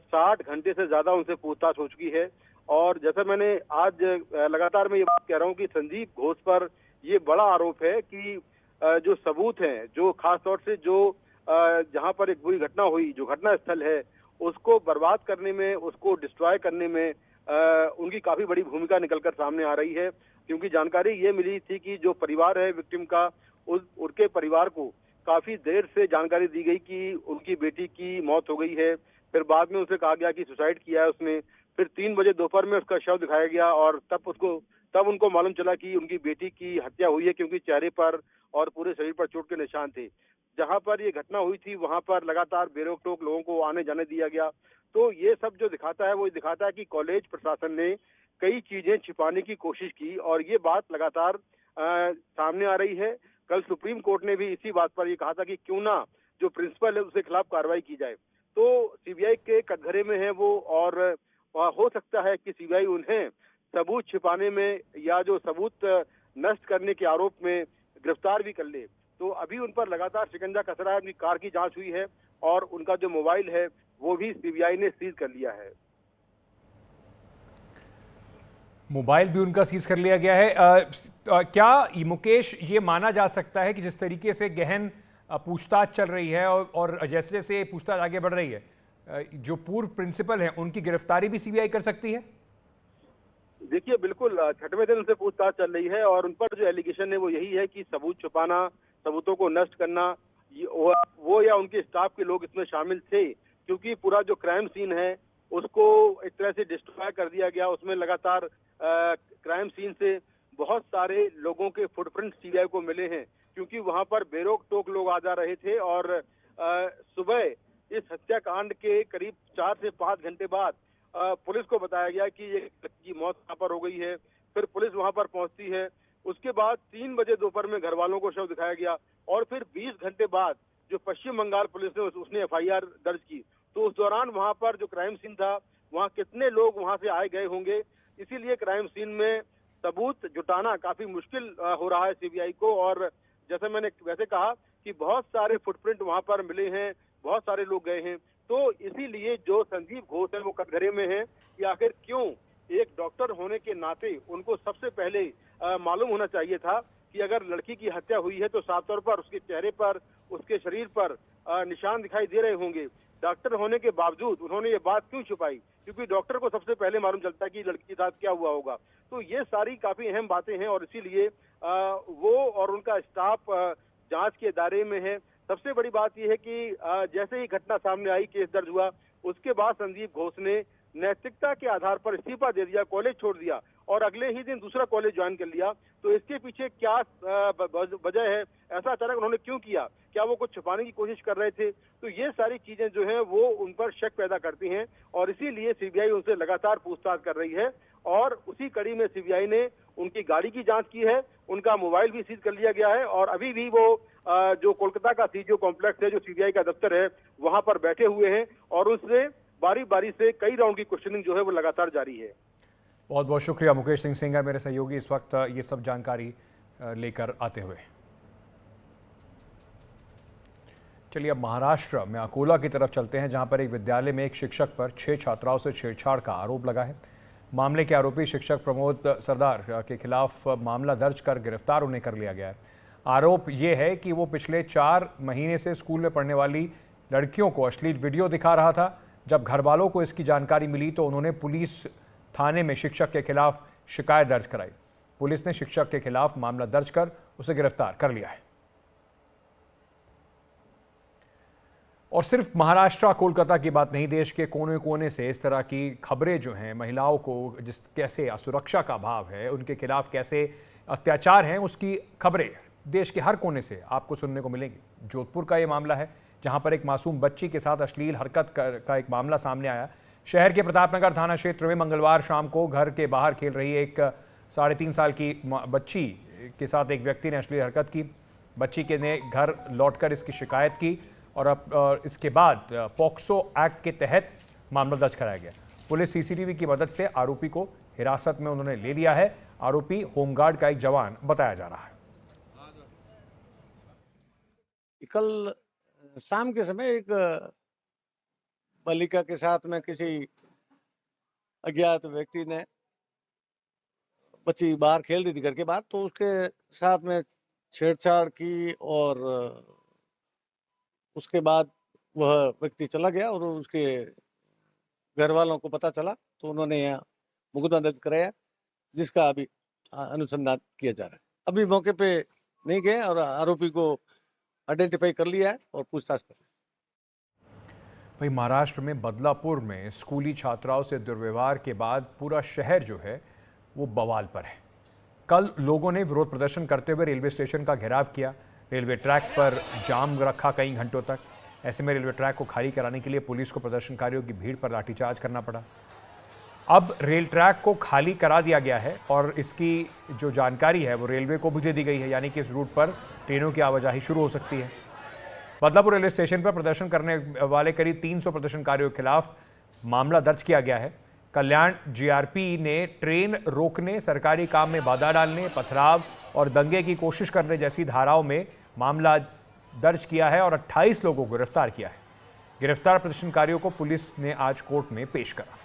60 घंटे से ज्यादा उनसे पूछताछ हो चुकी है और जैसा मैंने आज लगातार मैं ये बात कह रहा हूँ कि संदीप घोष पर ये बड़ा आरोप है कि जो सबूत हैं, जो खासतौर से जो जहां पर एक बुरी घटना हुई, जो घटना स्थल है, उसको बर्बाद करने में, उसको डिस्ट्रॉय करने में उनकी काफी बड़ी भूमिका निकलकर सामने आ रही है। क्योंकि जानकारी ये मिली थी कि जो परिवार है विक्टिम का, उनके परिवार को काफी देर से जानकारी दी गई कि उनकी बेटी की मौत हो गई है। फिर बाद में उसे कहा गया कि सुसाइड किया है उसने। फिर 3 बजे दोपहर में उसका शव दिखाया गया और तब उनको मालूम चला कि उनकी बेटी की हत्या हुई है, क्योंकि चेहरे पर और पूरे शरीर पर चोट के निशान थे। जहां पर ये घटना हुई थी वहां पर लगातार बेरोक टोक लोगों को आने जाने दिया गया। तो ये सब जो दिखाता है वो दिखाता है कि कॉलेज प्रशासन ने कई चीजें छिपाने की कोशिश की और ये बात लगातार सामने आ रही है। कल सुप्रीम कोर्ट ने भी इसी बात पर ये कहा था कि क्यों ना जो प्रिंसिपल है उसके खिलाफ कार्रवाई की जाए। तो सीबीआई के कटघरे में है वो और हो सकता है कि सीबीआई उन्हें सबूत छिपाने में या जो सबूत नष्ट करने के आरोप में गिरफ्तार भी कर ले। तो अभी उन पर लगातार शिकंजा कस रहा है। उनकी कार की जांच हुई है और उनका जो मोबाइल है वो भी सीबीआई ने सीज कर लिया है। मोबाइल भी उनका सीज कर लिया गया है। क्या मुकेश ये माना जा सकता है कि जिस तरीके से गहन पूछताछ चल रही है और जैसे जैसे पूछताछ आगे बढ़ रही है, जो पूर्व प्रिंसिपल हैं उनकी गिरफ्तारी भी सीबीआई कर सकती है? देखिए, बिल्कुल 6वें दिन से पूछताछ चल रही है और उन पर जो एलिगेशन है वो यही है कि सबूत छुपाना, सबूतों को नष्ट करना, वो या उनके स्टाफ के लोग इसमें शामिल थे, क्योंकि पूरा जो क्राइम सीन है उसको एक तरह से डिस्ट्रॉय कर दिया गया। उसमें लगातार क्राइम सीन से बहुत सारे लोगों के फुटप्रिंट सीबीआई को मिले हैं, क्योंकि वहां पर बेरोक टोक लोग आ जा रहे थे और सुबह इस हत्याकांड के करीब 4 से 5 घंटे बाद पुलिस को बताया गया कि ये की मौत यहाँ पर हो गई है। फिर पुलिस वहां पर पहुंचती है। उसके बाद 3 बजे दोपहर में घर वालों को शव दिखाया गया और फिर 20 घंटे बाद जो पश्चिम बंगाल पुलिस ने उसने एफआईआर दर्ज की। तो उस दौरान वहां पर जो क्राइम सीन था वहां कितने लोग वहां से आए गए होंगे, इसीलिए क्राइम सीन में सबूत जुटाना काफी मुश्किल हो रहा है सीबीआई को। और जैसे मैंने वैसे कहा कि बहुत सारे फुटप्रिंट वहां पर मिले हैं, बहुत सारे लोग गए हैं। तो इसीलिए जो संजीव घोष है वो कटघरे में है कि आखिर क्यों एक डॉक्टर होने के नाते उनको सबसे पहले मालूम होना चाहिए था कि अगर लड़की की हत्या हुई है तो साफ तौर पर उसके चेहरे पर, उसके शरीर पर निशान दिखाई दे रहे होंगे। डॉक्टर होने के बावजूद उन्होंने ये बात क्यों छुपाई? क्योंकि डॉक्टर को सबसे पहले मालूम चलता है कि लड़की के साथ क्या हुआ होगा। तो ये सारी काफी अहम बातें हैं और इसीलिए वो और उनका स्टाफ जांच के दायरे में है। सबसे बड़ी बात यह है कि जैसे ही घटना सामने आई, केस दर्ज हुआ, उसके बाद संजीव घोष ने नैतिकता के आधार पर इस्तीफा दे दिया, कॉलेज छोड़ दिया और अगले ही दिन दूसरा कॉलेज ज्वाइन कर लिया। तो इसके पीछे क्या वजह है? ऐसा अचानक उन्होंने क्यों किया? क्या वो कुछ छुपाने की कोशिश कर रहे थे? तो ये सारी चीजें जो हैं वो उन पर शक पैदा करती हैं और इसीलिए सीबीआई उनसे लगातार पूछताछ कर रही है। और उसी कड़ी में सीबीआई ने उनकी गाड़ी की जांच की है, उनका मोबाइल भी सीज कर लिया गया है और अभी भी वो जो कोलकाता का सीजीओ कॉम्प्लेक्स है, जो सीबीआई का दफ्तर है, वहां पर बैठे हुए हैं और उनसे बारी बारी से कई राउंड की क्वेश्चनिंग जो है वो लगातार जारी है। बहुत बहुत शुक्रिया मुकेश सिंह सिंघा, मेरे सहयोगी इस वक्त ये सब जानकारी लेकर आते हुए। चलिए अब महाराष्ट्र में अकोला की तरफ चलते हैं, जहां पर एक विद्यालय में एक शिक्षक पर 6 छात्राओं से छेड़छाड़ का आरोप लगा है। मामले के आरोपी शिक्षक प्रमोद सरदार के खिलाफ मामला दर्ज कर गिरफ्तार उन्हें कर लिया गया है। आरोप ये है कि वो पिछले 4 महीने से स्कूल में पढ़ने वाली लड़कियों को अश्लील वीडियो दिखा रहा था। जब घर वालों को इसकी जानकारी मिली तो उन्होंने पुलिस थाने में शिक्षक के खिलाफ शिकायत दर्ज कराई। पुलिस ने शिक्षक के खिलाफ मामला दर्ज कर उसे गिरफ्तार कर लिया है। और सिर्फ महाराष्ट्र कोलकाता की बात नहीं, देश के कोने कोने से इस तरह की खबरें जो हैं, महिलाओं को जिस कैसे असुरक्षा का भाव है, उनके खिलाफ कैसे अत्याचार हैं, उसकी खबरें देश के हर कोने से आपको सुनने को मिलेंगी। जोधपुर का ये मामला है, जहां पर एक मासूम बच्ची के साथ अश्लील हरकत का एक मामला सामने आया। शहर के प्रतापनगर थाना क्षेत्र में मंगलवार शाम को घर के बाहर खेल रही एक 3.5 साल की बच्ची के साथ एक व्यक्ति ने अश्लील हरकत की। बच्ची के ने घर लौटकर इसकी शिकायत की और अब इसके बाद पॉक्सो एक्ट के तहत मामला दर्ज कराया गया। पुलिस सीसीटीवी की मदद से आरोपी को हिरासत में उन्होंने ले लिया है। आरोपी होमगार्ड का एक जवान बताया जा रहा है। कल शाम के समय एक बालिका के साथ में किसी अज्ञात व्यक्ति ने, बच्ची बाहर खेल रही थी घर के बाहर, तो उसके साथ में छेड़छाड़ की और उसके बाद वह व्यक्ति चला गया और उसके घर वालों को पता चला तो उन्होंने यहाँ मुकदमा दर्ज कराया, जिसका अभी अनुसंधान किया जा रहा है। अभी मौके पे नहीं गए और आरोपी को आइडेंटिफाई कर लिया है और पूछताछ कर रहे हैं। भाई महाराष्ट्र में बदलापुर में स्कूली छात्राओं से दुर्व्यवहार के बाद पूरा शहर जो है वो बवाल पर है। कल लोगों ने विरोध प्रदर्शन करते हुए रेलवे स्टेशन का घेराव किया, रेलवे ट्रैक पर जाम रखा कई घंटों तक। ऐसे में रेलवे ट्रैक को खाली कराने के लिए पुलिस को प्रदर्शनकारियों की भीड़ पर लाठीचार्ज करना पड़ा। अब रेल ट्रैक को खाली करा दिया गया है और इसकी जो जानकारी है वो रेलवे को भी दे दी गई है, यानी कि इस रूट पर ट्रेनों की आवाजाही शुरू हो सकती है। बदलापुर रेलवे स्टेशन पर प्रदर्शन करने वाले करीब 300 प्रदर्शनकारियों के खिलाफ मामला दर्ज किया गया है। कल्याण जीआरपी ने ट्रेन रोकने, सरकारी काम में बाधा डालने, पथराव और दंगे की कोशिश करने जैसी धाराओं में मामला दर्ज किया है और 28 लोगों को गिरफ्तार किया है। गिरफ्तार प्रदर्शनकारियों को पुलिस ने आज कोर्ट में पेश करा।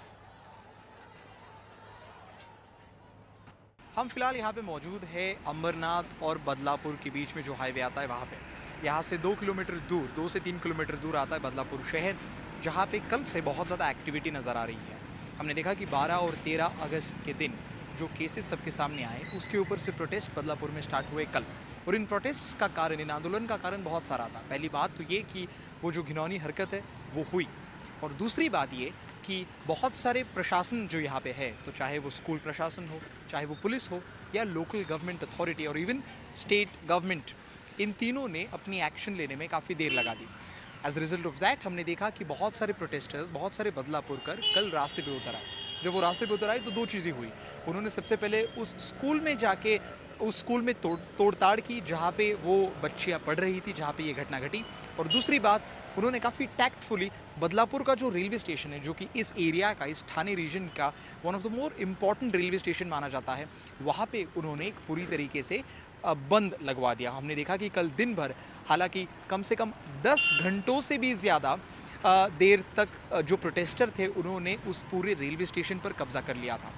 हम फिलहाल यहाँ पे मौजूद है अंबरनाथ और बदलापुर के बीच में जो हाईवे आता है वहाँ पे। यहाँ से 2 किलोमीटर दूर, 2 से 3 किलोमीटर दूर आता है बदलापुर शहर, जहाँ पे कल से बहुत ज़्यादा एक्टिविटी नज़र आ रही है। हमने देखा कि 12 और 13 अगस्त के दिन जो केसेस सबके सामने आए उसके ऊपर से प्रोटेस्ट बदलापुर में स्टार्ट हुए कल, और इन प्रोटेस्ट्स का कारण, इन आंदोलन का कारण बहुत सारा था। पहली बात तो ये कि वो जो घिनौनी हरकत है वो हुई, और दूसरी बात ये कि बहुत सारे प्रशासन जो यहाँ पे है, तो चाहे वो स्कूल प्रशासन हो, चाहे वो पुलिस हो या लोकल गवर्नमेंट अथॉरिटी और इवन स्टेट गवर्नमेंट, इन तीनों ने अपनी एक्शन लेने में काफ़ी देर लगा दी। As a result of that हमने देखा कि बहुत सारे प्रोटेस्टर्स, बहुत सारे बदलापुर कर कल रास्ते पे उतर आए। जब वो रास्ते पे उतर आए तो 2 चीज़ें हुई। उन्होंने सबसे पहले उस स्कूल में जाके उस स्कूल में तोड़ताड़ की जहाँ पे वो बच्चियाँ पढ़ रही थी, जहाँ पे ये घटना घटी। और दूसरी बात, उन्होंने काफ़ी टैक्टफुली बदलापुर का जो रेलवे स्टेशन है, जो कि इस एरिया का, इस ठाणे रीजन का one of the more important railway station माना जाता है, वहाँ पे उन्होंने एक पूरी तरीके से बंद लगवा दिया। हमने देखा कि कल दिन भर, हालांकि कम से कम 10 घंटों से भी ज़्यादा देर तक जो प्रोटेस्टर थे उन्होंने उस पूरे रेलवे स्टेशन पर कब्जा कर लिया था।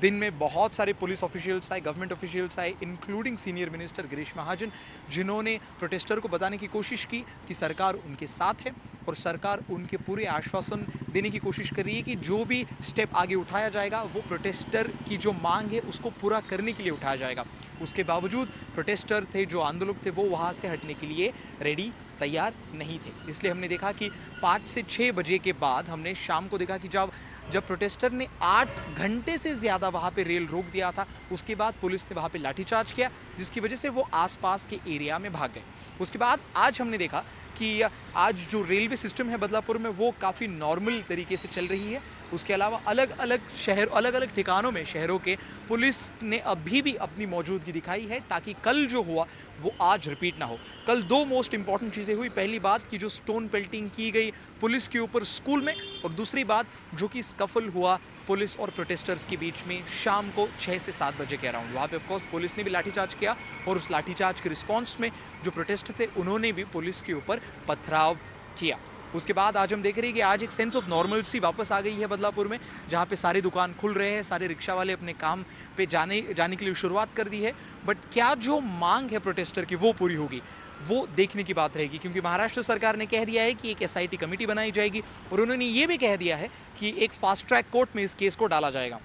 दिन में बहुत सारे पुलिस ऑफिशियल्स आए, गवर्नमेंट ऑफिशियल्स आए, including senior minister Girish Mahajan, जिन्होंने प्रोटेस्टर को बताने की कोशिश की कि सरकार उनके साथ है और सरकार उनके पूरे आश्वासन देने की कोशिश कर रही है कि जो भी स्टेप आगे उठाया जाएगा वो प्रोटेस्टर की जो मांग है उसको पूरा करने के लिए उठाया जाएगा। उसके बावजूद प्रोटेस्टर थे, जो आंदोलक थे, वो वहाँ से हटने के लिए रेडी, तैयार नहीं थे। इसलिए हमने देखा कि 5 से 6 बजे के बाद हमने शाम को देखा कि जब प्रोटेस्टर ने 8 घंटे से ज़्यादा वहाँ पे रेल रोक दिया था, उसके बाद पुलिस ने वहाँ पे लाठीचार्ज किया, जिसकी वजह से वो आसपास के एरिया में भाग गए। उसके बाद आज हमने देखा कि आज जो रेलवे सिस्टम है बदलापुर में वो काफ़ी नॉर्मल तरीके से चल रही है। उसके अलावा अलग अलग ठिकानों में शहरों के पुलिस ने अभी भी अपनी मौजूदगी दिखाई है, ताकि कल जो हुआ वो आज रिपीट ना हो। कल 2 मोस्ट इंपॉर्टेंट चीज़ें हुई। पहली बात कि जो स्टोन पेल्टिंग की गई पुलिस के ऊपर स्कूल में, और दूसरी बात जो कि स्कफल हुआ पुलिस और प्रोटेस्टर्स के बीच में शाम को 6 से 7 बजे के अराउंड। वहाँ पे ऑफकोर्स पुलिस ने भी लाठीचार्ज किया, और उस लाठीचार्ज के रिस्पॉन्स में जो प्रोटेस्ट थे उन्होंने भी पुलिस के ऊपर पथराव किया। उसके बाद आज हम देख रहे हैं कि आज एक सेंस ऑफ नॉर्मलसी वापस आ गई है बदलापुर में, जहाँ पे सारे दुकान खुल रहे हैं, सारे रिक्शा वाले अपने काम पे जाने के लिए शुरुआत कर दी है। बट क्या जो मांग है प्रोटेस्टर की वो पूरी होगी, वो देखने की बात रहेगी, क्योंकि महाराष्ट्र सरकार ने कह दिया है कि एक SIT कमेटी बनाई जाएगी, और उन्होंने ये भी कह दिया है कि एक फास्ट ट्रैक कोर्ट में इस केस को डाला जाएगा।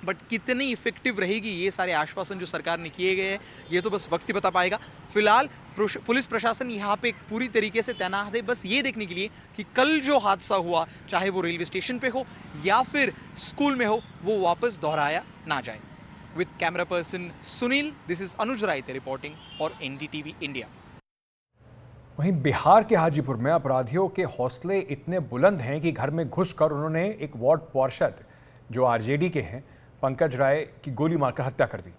बट कितनी इफेक्टिव रहेगी ये सारे आश्वासन जो सरकार ने किए गए हैं, ये तो बस वक्त ही बता पाएगा। फिलहाल पुलिस प्रशासन यहाँ पे पूरी तरीके से तैनात है, बस ये देखने के लिए कि कल जो हादसा हुआ, चाहे वो रेलवे स्टेशन पे हो या फिर स्कूल में हो, वो वापस दोहराया ना जाए। With camera person Sunil, this is Anuj Raite reporting for NDTV India. वहीं बिहार के हाजीपुर में अपराधियों के हौसले इतने बुलंद हैं कि घर में घुसकर उन्होंने एक वार्ड पार्षद जो RJD के हैं, पंकज राय की गोली मारकर हत्या कर दी।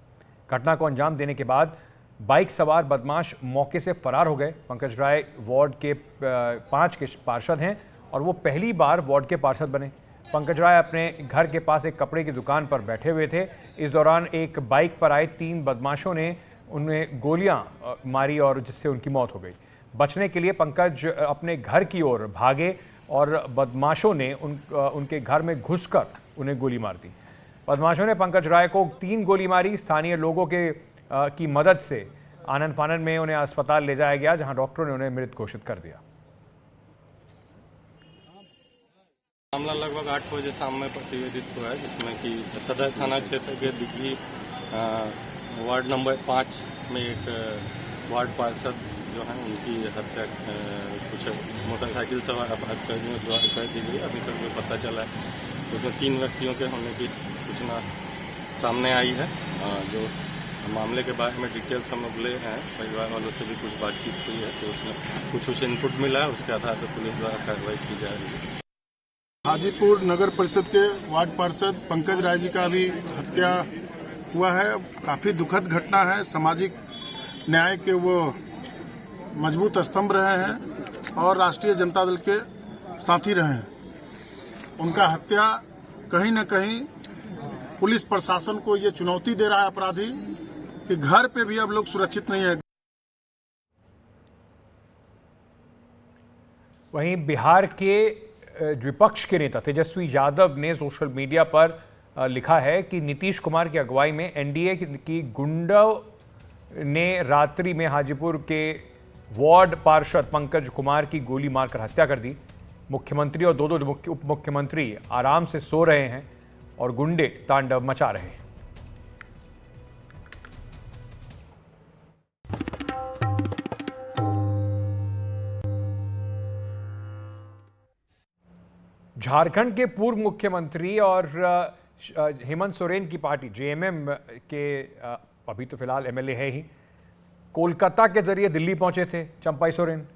घटना को अंजाम देने के बाद बाइक सवार बदमाश मौके से फरार हो गए। पंकज राय वार्ड के 5 के पार्षद हैं और वो पहली बार वार्ड के पार्षद बने। पंकज राय अपने घर के पास एक कपड़े की दुकान पर बैठे हुए थे। इस दौरान एक बाइक पर आए 3 बदमाशों ने उन्हें गोलियां मारी और जिससे उनकी मौत हो गई। बचने के लिए पंकज अपने घर की ओर भागे और बदमाशों ने उनके घर में घुसकर उन्हें गोली मार दी। बदमाशों ने पंकज राय को 3 गोली मारी। स्थानीय लोगों की मदद से आनन फानन में उन्हें अस्पताल ले जाया गया, जहां डॉक्टरों ने उन्हें मृत घोषित कर दिया। मामला लगभग 8 बजे शाम में प्रतिवेदित हुआ है, जिसमें कि सदर थाना क्षेत्र के दिग्गी वार्ड नंबर 5 में एक वार्ड पार्षद जो जो हैं उनकी हत्या कुछ मोटरसाइकिल सवार अपराधियों द्वारा कर दी गई। अभी तक जो पता चला है उसमें 3 व्यक्तियों के होने की सूचना सामने आई है। जो मामले के बारे में डिटेल्स हम लोग ले हैं, परिवार वालों से भी कुछ बातचीत हुई है, तो उसमें कुछ इनपुट मिला है, उसके आधार पर पुलिस द्वारा कार्रवाई की जा रही है। हाजीपुर नगर परिषद के वार्ड पार्षद पंकज राय जी का भी हत्या हुआ है। काफ़ी दुखद घटना है। सामाजिक न्याय के वो मजबूत स्तंभ रहे हैं और राष्ट्रीय जनता दल के साथी रहे हैं। उनका हत्या कहीं न कहीं पुलिस प्रशासन को ये चुनौती दे रहा है अपराधी कि घर पे भी अब लोग सुरक्षित नहीं है। वहीं बिहार के विपक्ष के नेता तेजस्वी यादव ने सोशल मीडिया पर लिखा है कि नीतीश कुमार की अगुवाई में एनडीए की गुंडों ने रात्रि में हाजीपुर के वार्ड पार्षद पंकज कुमार की गोली मारकर हत्या कर दी। मुख्यमंत्री और 2 उप मुख्यमंत्री आराम से सो रहे हैं और गुंडे तांडव मचा रहे हैं। झारखंड के पूर्व मुख्यमंत्री और हेमंत सोरेन की पार्टी जेएमएम के अभी तो फिलहाल एमएलए है ही, कोलकाता के जरिए दिल्ली पहुंचे थे चंपाई सोरेन।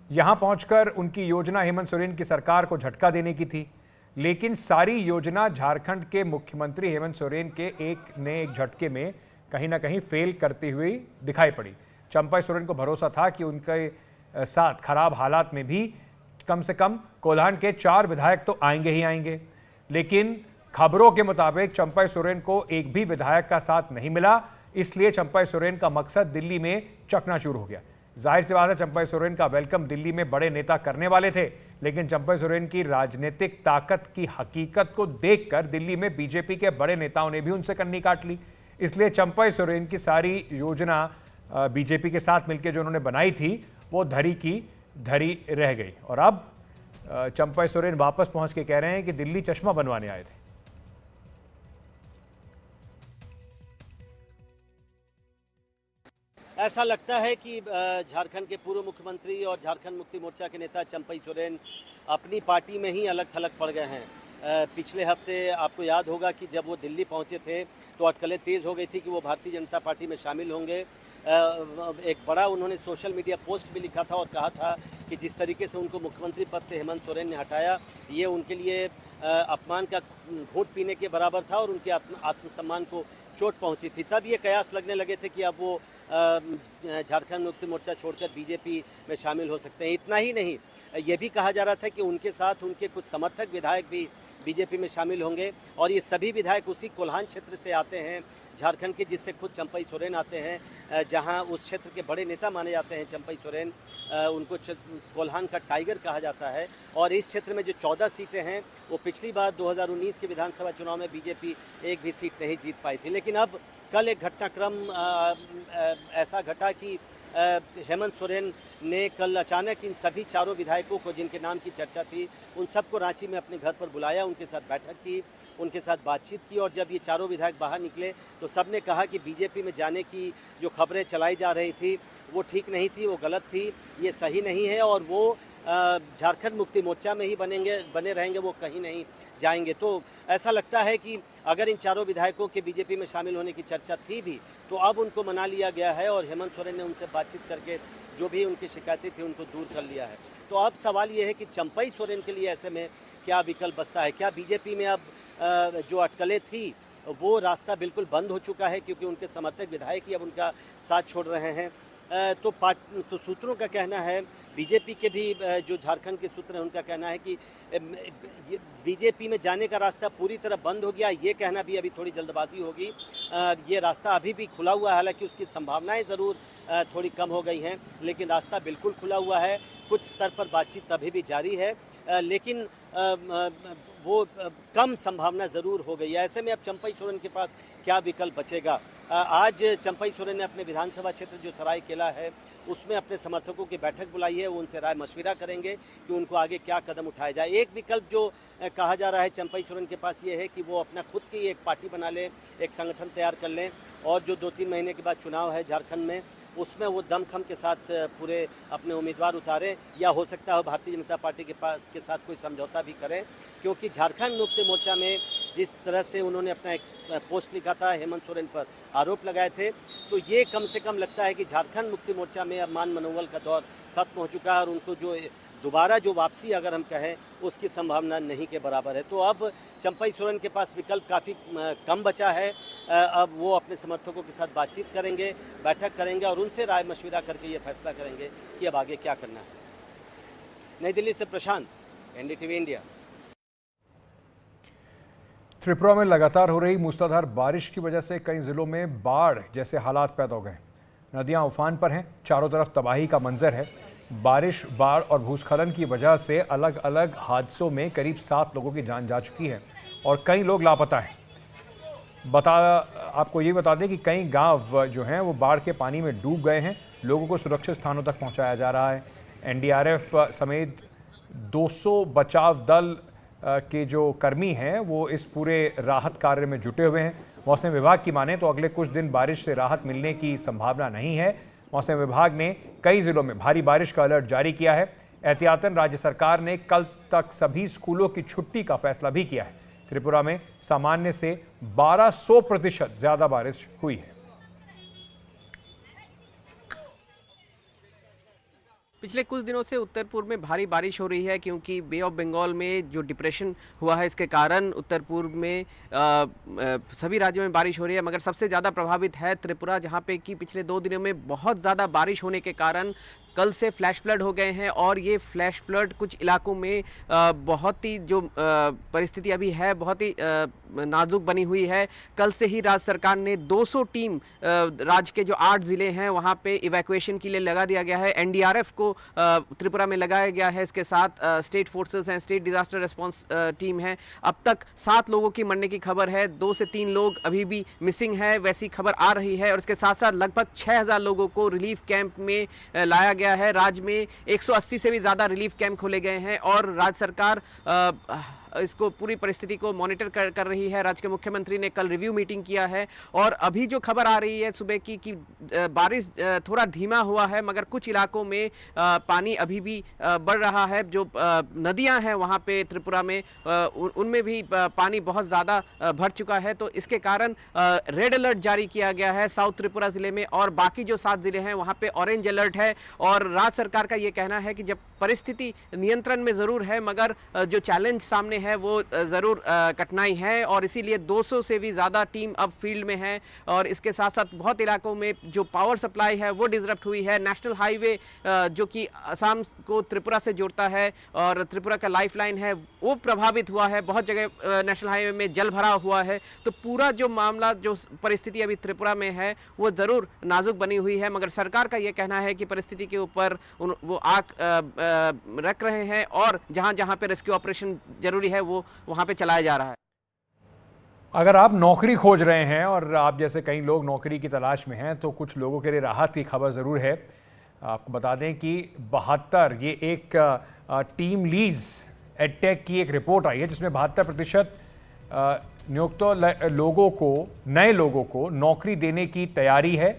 यहां पहुंचकर उनकी योजना हेमंत सोरेन की सरकार को झटका देने की थी, लेकिन सारी योजना झारखंड के मुख्यमंत्री हेमंत सोरेन के एक झटके में कहीं ना कहीं फेल करती हुई दिखाई पड़ी। चंपाई सोरेन को भरोसा था कि उनके साथ खराब हालात में भी कम से कम कोल्हान के 4 विधायक तो आएंगे ही आएंगे, लेकिन खबरों के मुताबिक चंपाई सोरेन को एक भी विधायक का साथ नहीं मिला। इसलिए चंपाई सोरेन का मकसद दिल्ली में चकनाचूर हो गया। जाहिर सी बात है, चंपाई सोरेन का वेलकम दिल्ली में बड़े नेता करने वाले थे, लेकिन चंपाई सोरेन की राजनीतिक ताकत की हकीकत को देखकर दिल्ली में बीजेपी के बड़े नेताओं ने भी उनसे कन्नी काट ली। इसलिए चंपाई सोरेन की सारी योजना बीजेपी के साथ मिलकर जो उन्होंने बनाई थी वो धरी की धरी रह गई। और अब चंपाई सोरेन वापस पहुंच के कह रहे हैं कि दिल्ली चश्मा बनवाने आए थे। ऐसा लगता है कि झारखंड के पूर्व मुख्यमंत्री और झारखंड मुक्ति मोर्चा के नेता चंपाई सोरेन अपनी पार्टी में ही अलग थलग पड़ गए हैं। पिछले हफ्ते आपको याद होगा कि जब वो दिल्ली पहुंचे थे तो अटकलें तेज़ हो गई थी कि वो भारतीय जनता पार्टी में शामिल होंगे। एक बड़ा उन्होंने सोशल मीडिया पोस्ट भी लिखा था और कहा था कि जिस तरीके से उनको मुख्यमंत्री पद से हेमंत सोरेन ने हटाया, ये उनके लिए अपमान का घूंट पीने के बराबर था और उनके आत्मसम्मान को चोट पहुंची थी। तब ये कयास लगने लगे थे कि अब वो झारखंड मुक्ति मोर्चा छोड़कर बीजेपी में शामिल हो सकते हैं। इतना ही नहीं, ये भी कहा जा रहा था कि उनके साथ उनके कुछ समर्थक विधायक भी बीजेपी में शामिल होंगे और ये सभी विधायक उसी कोल्हान क्षेत्र से आते हैं झारखंड के, जिससे खुद चंपाई सोरेन आते हैं, जहां उस क्षेत्र के बड़े नेता माने जाते हैं चंपाई सोरेन। उनको कोल्हान का टाइगर कहा जाता है। और इस क्षेत्र में जो 14 सीटें हैं वो पिछली बार 2019 के विधानसभा चुनाव में बीजेपी एक भी सीट नहीं जीत पाई थी। लेकिन अब कल एक घटनाक्रम ऐसा घटा कि हेमंत सोरेन ने कल अचानक इन सभी 4 विधायकों को, जिनके नाम की चर्चा थी, उन सबको रांची में अपने घर पर बुलाया, उनके साथ बैठक की, उनके साथ बातचीत की। और जब ये 4 विधायक बाहर निकले तो सब ने कहा कि बीजेपी में जाने की जो खबरें चलाई जा रही थी वो ठीक नहीं थी, वो गलत थी, ये सही नहीं है और वो झारखंड मुक्ति मोर्चा में ही बने रहेंगे, वो कहीं नहीं जाएंगे। तो ऐसा लगता है कि अगर इन 4 विधायकों के बीजेपी में शामिल होने की चर्चा थी भी तो अब उनको मना लिया गया है और हेमंत सोरेन ने उनसे बातचीत करके जो भी उनकी शिकायतें थी उनको दूर कर लिया है। तो अब सवाल ये है कि चंपाई सोरेन के लिए ऐसे में क्या विकल्प बचता है? क्या बीजेपी में अब जो अटकलें थी वो रास्ता बिल्कुल बंद हो चुका है क्योंकि उनके समर्थक विधायक ही अब उनका साथ छोड़ रहे हैं? तो सूत्रों का कहना है, बीजेपी के भी जो झारखंड के सूत्र हैं उनका कहना है कि बीजेपी में जाने का रास्ता पूरी तरह बंद हो गया। ये कहना भी अभी थोड़ी जल्दबाजी होगी। ये रास्ता अभी भी खुला हुआ है, हालांकि उसकी संभावनाएं ज़रूर थोड़ी कम हो गई हैं, लेकिन रास्ता बिल्कुल खुला हुआ है। कुछ स्तर पर बातचीत अभी भी जारी है, लेकिन वो कम संभावना ज़रूर हो गई है। ऐसे में अब चंपाई सोरेन के पास क्या विकल्प बचेगा? आज चंपाई सोरेन ने अपने विधानसभा क्षेत्र जो सरायकेला है उसमें अपने समर्थकों की बैठक बुलाई है। वो उनसे राय मशविरा करेंगे कि उनको आगे क्या कदम उठाया जाए। एक विकल्प जो कहा जा रहा है चंपाई सोरेन के पास ये है कि वो अपना खुद की एक पार्टी बना लें, एक संगठन तैयार कर लें और जो 2-3 महीने के बाद चुनाव है झारखंड में उसमें वो दमखम के साथ पूरे अपने उम्मीदवार उतारें, या हो सकता है भारतीय जनता पार्टी के साथ कोई समझौता भी करें, क्योंकि झारखंड मुक्ति मोर्चा में जिस तरह से उन्होंने अपना एक पोस्ट लिखा था, हेमंत सोरेन पर आरोप लगाए थे, तो ये कम से कम लगता है कि झारखंड मुक्ति मोर्चा में अब मान मनोबल का दौर खत्म हो चुका है और उनको जो दोबारा जो वापसी अगर हम कहें उसकी संभावना नहीं के बराबर है। तो अब चंपई सोरेन के पास विकल्प काफ़ी कम बचा है। अब वो अपने समर्थकों के साथ बातचीत करेंगे, बैठक करेंगे और उनसे राय मशविरा करके ये फैसला करेंगे कि अब आगे क्या करना है। नई दिल्ली से प्रशांत, एनडीटीवी इंडिया। त्रिपुरा में लगातार हो रही मूसलाधार बारिश की वजह से कई जिलों में बाढ़ जैसे हालात पैदा हो गए। नदियां उफान पर हैं, चारों तरफ तबाही का मंजर है। बारिश, बाढ़ और भूस्खलन की वजह से अलग अलग हादसों में करीब 7 लोगों की जान जा चुकी है और कई लोग लापता हैं। आपको ये बता दें कि कई गांव जो हैं वो बाढ़ के पानी में डूब गए हैं। लोगों को सुरक्षित स्थानों तक पहुंचाया जा रहा है। एनडीआरएफ समेत 200 बचाव दल के जो कर्मी हैं वो इस पूरे राहत कार्य में जुटे हुए हैं। मौसम विभाग की माने तो अगले कुछ दिन बारिश से राहत मिलने की संभावना नहीं है। मौसम विभाग ने कई जिलों में भारी बारिश का अलर्ट जारी किया है। एहतियातन राज्य सरकार ने कल तक सभी स्कूलों की छुट्टी का फैसला भी किया है। त्रिपुरा में सामान्य से 1200% ज्यादा बारिश हुई है। पिछले कुछ दिनों से उत्तर पूर्व में भारी बारिश हो रही है, क्योंकि बे ऑफ बंगाल में जो डिप्रेशन हुआ है इसके कारण उत्तर पूर्व में सभी राज्यों में बारिश हो रही है। मगर सबसे ज़्यादा प्रभावित है त्रिपुरा, जहां पे कि पिछले 2 दिनों में बहुत ज़्यादा बारिश होने के कारण कल से फ्लैश फ्लड हो गए हैं। और ये फ्लैश फ्लड कुछ इलाकों में बहुत ही जो परिस्थिति अभी है बहुत ही नाजुक बनी हुई है। कल से ही राज्य सरकार ने 200 टीम राज्य के जो 8 ज़िले हैं वहाँ पे इवैक्यूएशन के लिए लगा दिया गया है। एनडीआरएफ को त्रिपुरा में लगाया गया है। इसके साथ स्टेट फोर्सेस हैं, स्टेट डिजास्टर रिस्पांस टीम है। अब तक 7 लोगों की मरने की खबर है, 2 से 3 लोग अभी भी मिसिंग है, वैसी खबर आ रही है। और इसके साथ साथ लगभग 6000 लोगों को रिलीफ कैंप में लाया गया है। राज्य में 180 से भी ज़्यादा रिलीफ कैंप खोले गए हैं और राज्य सरकार इसको पूरी परिस्थिति को मॉनिटर कर रही है। राज्य के मुख्यमंत्री ने कल रिव्यू मीटिंग किया है और अभी जो खबर आ रही है सुबह की कि बारिश थोड़ा धीमा हुआ है, मगर कुछ इलाकों में पानी अभी भी बढ़ रहा है। जो नदियां हैं वहां पे त्रिपुरा में उनमें भी पानी बहुत ज़्यादा भर चुका है। तो इसके कारण रेड अलर्ट जारी किया गया है साउथ त्रिपुरा ज़िले में, और बाकी जो 7 ज़िले हैं वहाँ पे ऑरेंज अलर्ट है। और राज्य सरकार का ये कहना है कि जब परिस्थिति नियंत्रण में ज़रूर है, मगर जो चैलेंज सामने है वो ज़रूर कठिनाई है, और इसीलिए 200 से भी ज़्यादा टीम अब फील्ड में है। और इसके साथ साथ बहुत इलाकों में जो पावर सप्लाई है वो डिसरप्ट हुई है। नेशनल हाईवे जो कि असम को त्रिपुरा से जोड़ता है और त्रिपुरा का लाइफलाइन है वो प्रभावित हुआ है। बहुत जगह नेशनल हाईवे में जल भरा हुआ है। तो पूरा जो मामला, जो परिस्थिति अभी त्रिपुरा में है वो ज़रूर नाजुक बनी हुई है, मगर सरकार का ये कहना है कि परिस्थिति के ऊपर वो आंख रख रहे हैं और जहाँ जहाँ पे रेस्क्यू ऑपरेशन जरूरी है वो वहाँ पे चलाया जा रहा है। अगर आप नौकरी खोज रहे हैं और आप जैसे कई लोग नौकरी की तलाश में हैं तो कुछ लोगों के लिए राहत की खबर ज़रूर है। आपको बता दें कि 72 ये एक टीम लीज एडटेक की एक रिपोर्ट आई है जिसमें 72% नियुक्त लोगों को, नए लोगों को नौकरी देने की तैयारी है।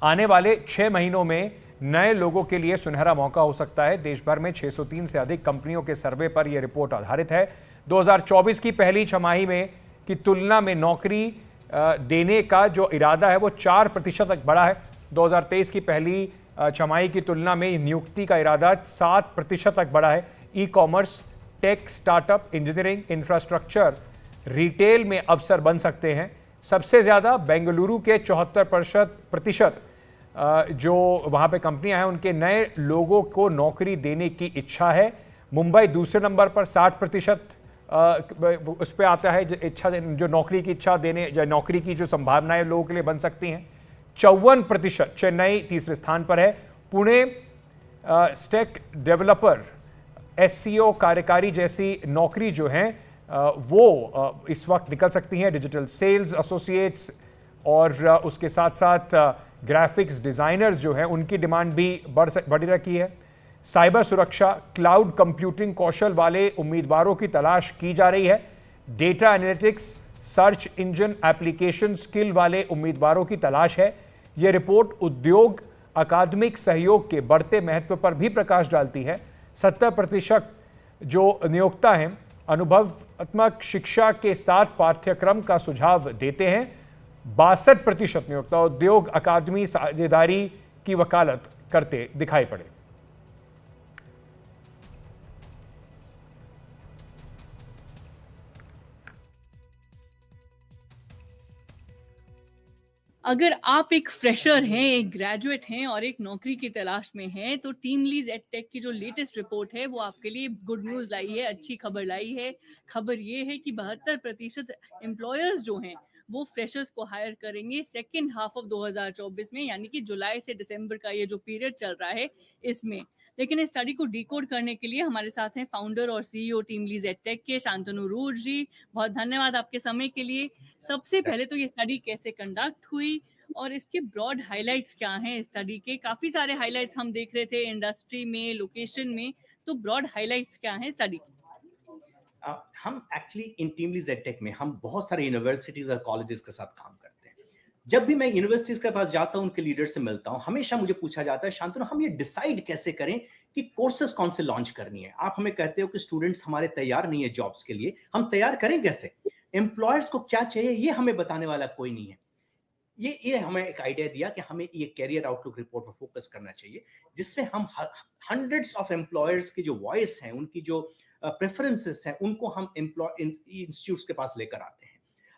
आने वाले 6 महीनों में नए लोगों के लिए सुनहरा मौका हो सकता है। देश भर में 603 से अधिक कंपनियों के सर्वे पर यह रिपोर्ट आधारित है। 2024 की पहली छमाही में की तुलना में नौकरी देने का जो इरादा है वो 4% तक बढ़ा है। 2023 की पहली छमाही की तुलना में नियुक्ति का इरादा 7% तक बढ़ा है। E commerce, tech, startup, engineering, infrastructure, retail में अवसर बन सकते हैं। सबसे ज़्यादा बेंगलुरु के 74% जो वहाँ पे कंपनियां हैं उनके नए लोगों को नौकरी देने की इच्छा है। मुंबई दूसरे नंबर पर 60% उस पर आता है इच्छा, जो नौकरी की इच्छा देने, जो नौकरी की जो संभावनाएं लोगों के लिए बन सकती हैं। 54% चेन्नई तीसरे स्थान पर है। पुणे स्टेक डेवलपर, SEO कार्यकारी जैसी नौकरी जो हैं वो इस वक्त निकल सकती हैं। डिजिटल सेल्स एसोसिएट्स और उसके साथ साथ ग्राफिक्स डिज़ाइनर्स जो हैं उनकी डिमांड भी बढ़ रखी है। साइबर सुरक्षा, क्लाउड कंप्यूटिंग कौशल वाले उम्मीदवारों की तलाश की जा रही है। Data analytics, search engine application skill वाले उम्मीदवारों की तलाश है। यह रिपोर्ट उद्योग, अकादमिक सहयोग के बढ़ते महत्व पर भी प्रकाश डालती है। 70% जो नियोक्ता हैं अनुभवात्मक शिक्षा के साथ पाठ्यक्रम का सुझाव देते हैं। 62% नियोक्ता उद्योग अकादमी साझेदारी की वकालत करते दिखाई पड़े। अगर आप एक फ्रेशर हैं, एक ग्रेजुएट हैं और एक नौकरी की तलाश में हैं, तो टीम लीज एडटेक की जो लेटेस्ट रिपोर्ट है वो आपके लिए गुड न्यूज़ लाई है, अच्छी खबर लाई है। खबर ये है कि 72% एम्प्लॉयर्स जो हैं वो फ्रेशर्स को हायर करेंगे सेकेंड हाफ ऑफ 2024 में, यानी कि जुलाई से दिसंबर का ये जो पीरियड चल रहा है इसमें। लेकिन इस स्टडी को डिकोड करने के लिए हमारे साथ हैं फाउंडर और सीईओ टीम लीज एडटेक के शांतनु रूड जी। बहुत धन्यवाद आपके समय के लिए। सबसे पहले तो ये स्टडी कैसे कंडक्ट हुई और इसके ब्रॉड हाइलाइट्स क्या हैं स्टडी के? काफ़ी सारे हाइलाइट्स हम देख रहे थे इंडस्ट्री में, लोकेशन में, तो ब्रॉड हाइलाइट्स क्या हैं स्टडी के? हम actually in team lease edtech में हम बहुत सारे यूनिवर्सिटीज़ और कॉलेजेस के साथ काम करते हैं। जब भी मैं यूनिवर्सिटीज़ के पास जाता हूं, उनके लीडर से मिलता हूं, हमेशा मुझे पूछा जाता है, शांतनु हम ये डिसाइड कैसे करें कि कोर्सेज कौन से लॉन्च करनी है? आप हमें कहते हो कि स्टूडेंट्स हमारे तैयार नहीं है जॉब्स के लिए, हम तैयार करें कैसे? एम्प्लॉयर्स को क्या चाहिए ये हमें बताने वाला कोई नहीं है। ये हमें एक आइडिया दिया कि हमें ये कैरियर आउटलुक रिपोर्ट पर फोकस करना चाहिए, जिसमें हम हंड्रेड्स ऑफ एम्प्लॉयर्स की जो वॉइस है, उनकी जो प्रेफरेंसेस हैं, उनको हम इंस्टीट्यूट्स के पास लेकर आते हैं।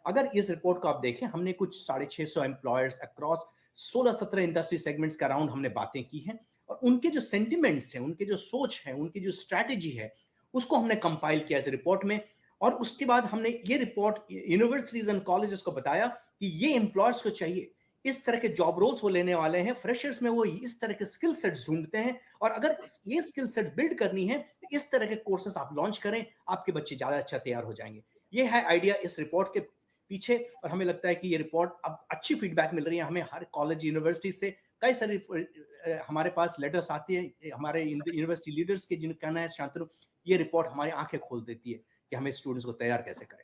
अगर इस रिपोर्ट को आप देखें, हमने कुछ 650 एम्प्लॉयर्स अक्रॉस 16-17 इंडस्ट्री सेगमेंट्स का राउंड हमने बातें की हैं, और उनके जो सेंटिमेंट्स हैं, उनके जो सोच है, उनकी जो स्ट्रैटेजी है, उसको हमने कंपाइल किया इस रिपोर्ट में। और उसके बाद हमने ये रिपोर्ट यूनिवर्सिटीज एंड कॉलेजेस को बताया कि ये एम्प्लॉयर्स को चाहिए, इस तरह के जॉब रोल्स वो लेने वाले हैं, फ्रेशर्स में वो इस तरह के स्किल सेट्स ढूंढते हैं, और अगर ये स्किल सेट बिल्ड करनी है तो इस तरह के कोर्सेस आप लॉन्च करें, आपके बच्चे ज्यादा अच्छा तैयार हो जाएंगे। ये है आइडिया इस रिपोर्ट के पीछे, और हमें लगता है कि ये रिपोर्ट अब अच्छी फीडबैक मिल रही है हमें। हर कॉलेज यूनिवर्सिटी से कई सारी हमारे पास लेटर्स आती है हमारे यूनिवर्सिटी लीडर्स के, जिनका कहना है शांतनु ये रिपोर्ट हमारी आंखें खोल देती है कि हमें स्टूडेंट्स को तैयार कैसे करें।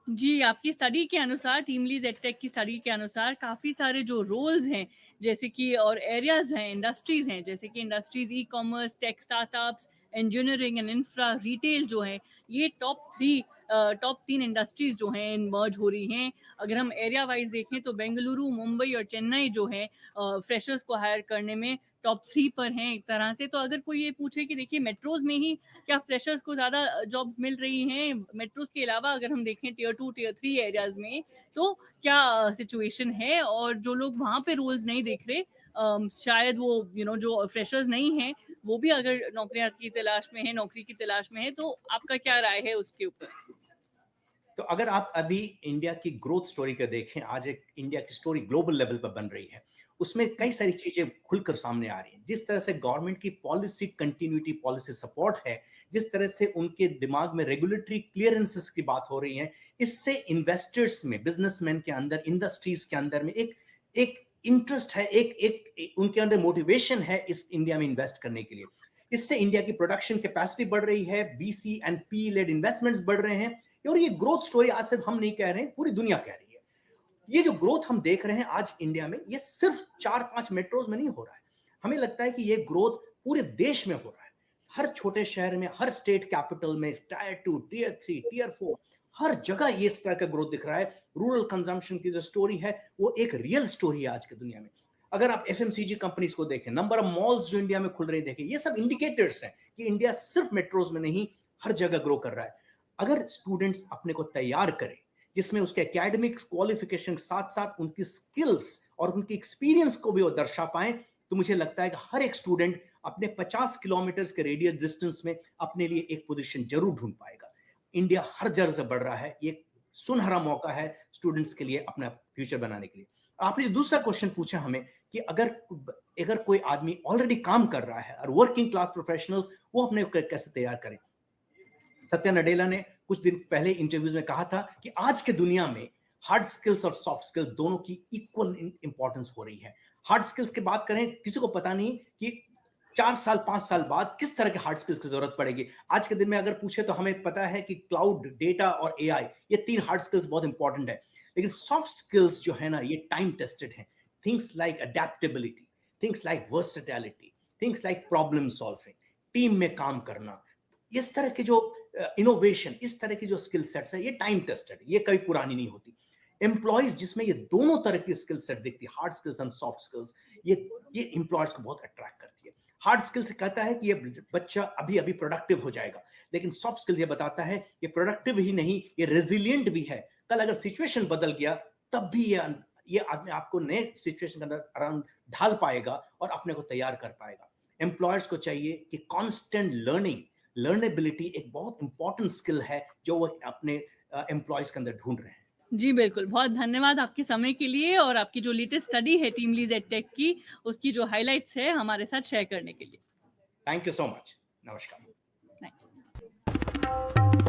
जी, आपकी स्टडी के अनुसार, टीम लीज एडटेक की स्टडी के अनुसार काफ़ी सारे जो रोल्स हैं, जैसे कि और एरियाज हैं, इंडस्ट्रीज हैं, जैसे कि industries E commerce, tech startups, engineering and infra, retail जो है, ये टॉप 3 इंडस्ट्रीज जो हैं मर्ज हो रही हैं। अगर हम एरिया वाइज देखें तो बेंगलुरु, मुंबई और चेन्नई जो है फ्रेशर्स को हायर करने में टॉप 3 पर हैं एक तरह से। तो अगर कोई ये पूछे कि देखिए मेट्रोज में ही क्या फ्रेशर्स को ज़्यादा जॉब्स मिल रही हैं, मेट्रोज के अलावा अगर हम देखें टियर 2, टियर 3 एरियाज़ में, तो क्या सिचुएशन है? और जो लोग वहाँ पे रोल्स नहीं देख रहे, शायद वो जो फ्रेशर्स नहीं हैं वो भी अगर नौकरियाँ की तलाश में है, नौकरी की तलाश में है, तो आपका क्या राय है उसके ऊपर? तो अगर आप अभी इंडिया की ग्रोथ स्टोरी को देखें, आज एक इंडिया की स्टोरी ग्लोबल लेवल पर बन रही है, उसमें कई सारी चीजें खुलकर सामने आ रही हैं। जिस तरह से गवर्नमेंट की पॉलिसी कंटिन्यूटी, पॉलिसी सपोर्ट है, जिस तरह से उनके दिमाग में रेगुलेटरी क्लियरेंसेस की बात हो रही है, इससे इन्वेस्टर्स में, बिजनेसमैन के अंदर, इंडस्ट्रीज के अंदर में एक इंटरेस्ट है, एक उनके अंदर मोटिवेशन है इस इंडिया में इन्वेस्ट करने के लिए। इससे इंडिया की प्रोडक्शन कैपेसिटी बढ़ रही है, B C and P led investments बढ़ रहे हैं, और ये ग्रोथ स्टोरी आज सिर्फ हम नहीं कह रहे हैं, पूरी दुनिया कह रही है। ये जो ग्रोथ हम देख रहे हैं आज इंडिया में, ये सिर्फ 4-5 मेट्रोज में नहीं हो रहा है। हमें लगता है कि ये ग्रोथ पूरे देश में हो रहा है, हर छोटे शहर में, हर स्टेट कैपिटल में, टायर 2, टियर 3, टियर 4, हर जगह ये इस तरह का ग्रोथ दिख रहा है। रूरल कंजम्पशन की जो स्टोरी है वो एक रियल स्टोरी है आज की दुनिया में। अगर आप एफएमसीजी कंपनीज को देखें, नंबर ऑफ मॉल्स जो इंडिया में खुल रहे देखें, ये सब इंडिकेटर्स हैं कि इंडिया सिर्फ मेट्रोज में नहीं, हर जगह ग्रो कर रहा है। अगर स्टूडेंट्स अपने को तैयार करें, जिसमें उसके एकेडमिक्स क्वालिफिकेशन के साथ साथ उनकी स्किल्स और उनकी एक्सपीरियंस को भी वो दर्शा पाएं, तो मुझे लगता है कि हर एक स्टूडेंट अपने 50 किलोमीटर के रेडियस डिस्टेंस में अपने लिए एक पोजीशन जरूर ढूंढ पाएगा। इंडिया हर जगह से बढ़ रहा है, ये सुनहरा मौका है स्टूडेंट्स के लिए अपना फ्यूचर बनाने के लिए। आपने जो दूसरा क्वेश्चन पूछा हमें कि अगर कोई आदमी ऑलरेडी काम कर रहा है और वर्किंग क्लास प्रोफेशनल्स, वो अपने कैसे तैयार करें। सत्या नडेला ने कुछ दिन पहले इंटरव्यूज में कहा था कि आज के दुनिया में हार्ड स्किल्स और सॉफ्ट स्किल्स दोनों की इक्वल इंपॉर्टेंस हो रही है। हार्ड स्किल्स की बात करें, किसी को पता नहीं कि 4 साल 5 साल बाद किस तरह के हार्ड स्किल्स की जरूरत पड़ेगी। आज के दिन में अगर पूछे तो हमें पता है कि क्लाउड, डेटा और एआई, ये 3 हार्ड स्किल्स बहुत इंपॉर्टेंट है। लेकिन सॉफ्ट स्किल्स जो है ना, ये टाइम टेस्टेड है। Things like adaptability, things like versatility, things like problem solving, team में काम करना, इस तरह के जो इनोवेशन, इस तरह की जो स्किल सेट्स है, ये टाइम टेस्टेड, ये कभी पुरानी नहीं होती। एम्प्लॉयज जिसमें ये दोनों तरह की स्किल सेट दिखती है, hard skills and soft skills, ये एम्प्लॉयज को बहुत अट्रैक्ट करती है। हार्ड स्किल से कहता है कि ये बच्चा अभी अभी प्रोडक्टिव हो जाएगा, लेकिन सॉफ्ट स्किल ये बताता है ये प्रोडक्टिव ही नहीं, ये रेजिलियंट भी है। कल अगर सिचुएशन बदल गया तब भी ये आदमी आपको नए सिचुएशन के अंदर अराउंड ढाल पाएगा और अपने को तैयार कर पाएगा। एम्प्लॉयर्स को चाहिए कि कांस्टेंट लर्निंग, लर्नेबिलिटी एक बहुत इंपॉर्टेंट स्किल है जो वो अपने एम्प्लॉयज के अंदर ढूंढ रहे हैं। जी बिल्कुल, बहुत धन्यवाद आपके समय के लिए और आपकी जो लेटेस्ट स्टडी है टीमलीज एडटेक की, उसकी जो हाइलाइट्स है हमारे साथ शेयर करने के लिए। Thank you so much. नमस्कार। Thank you.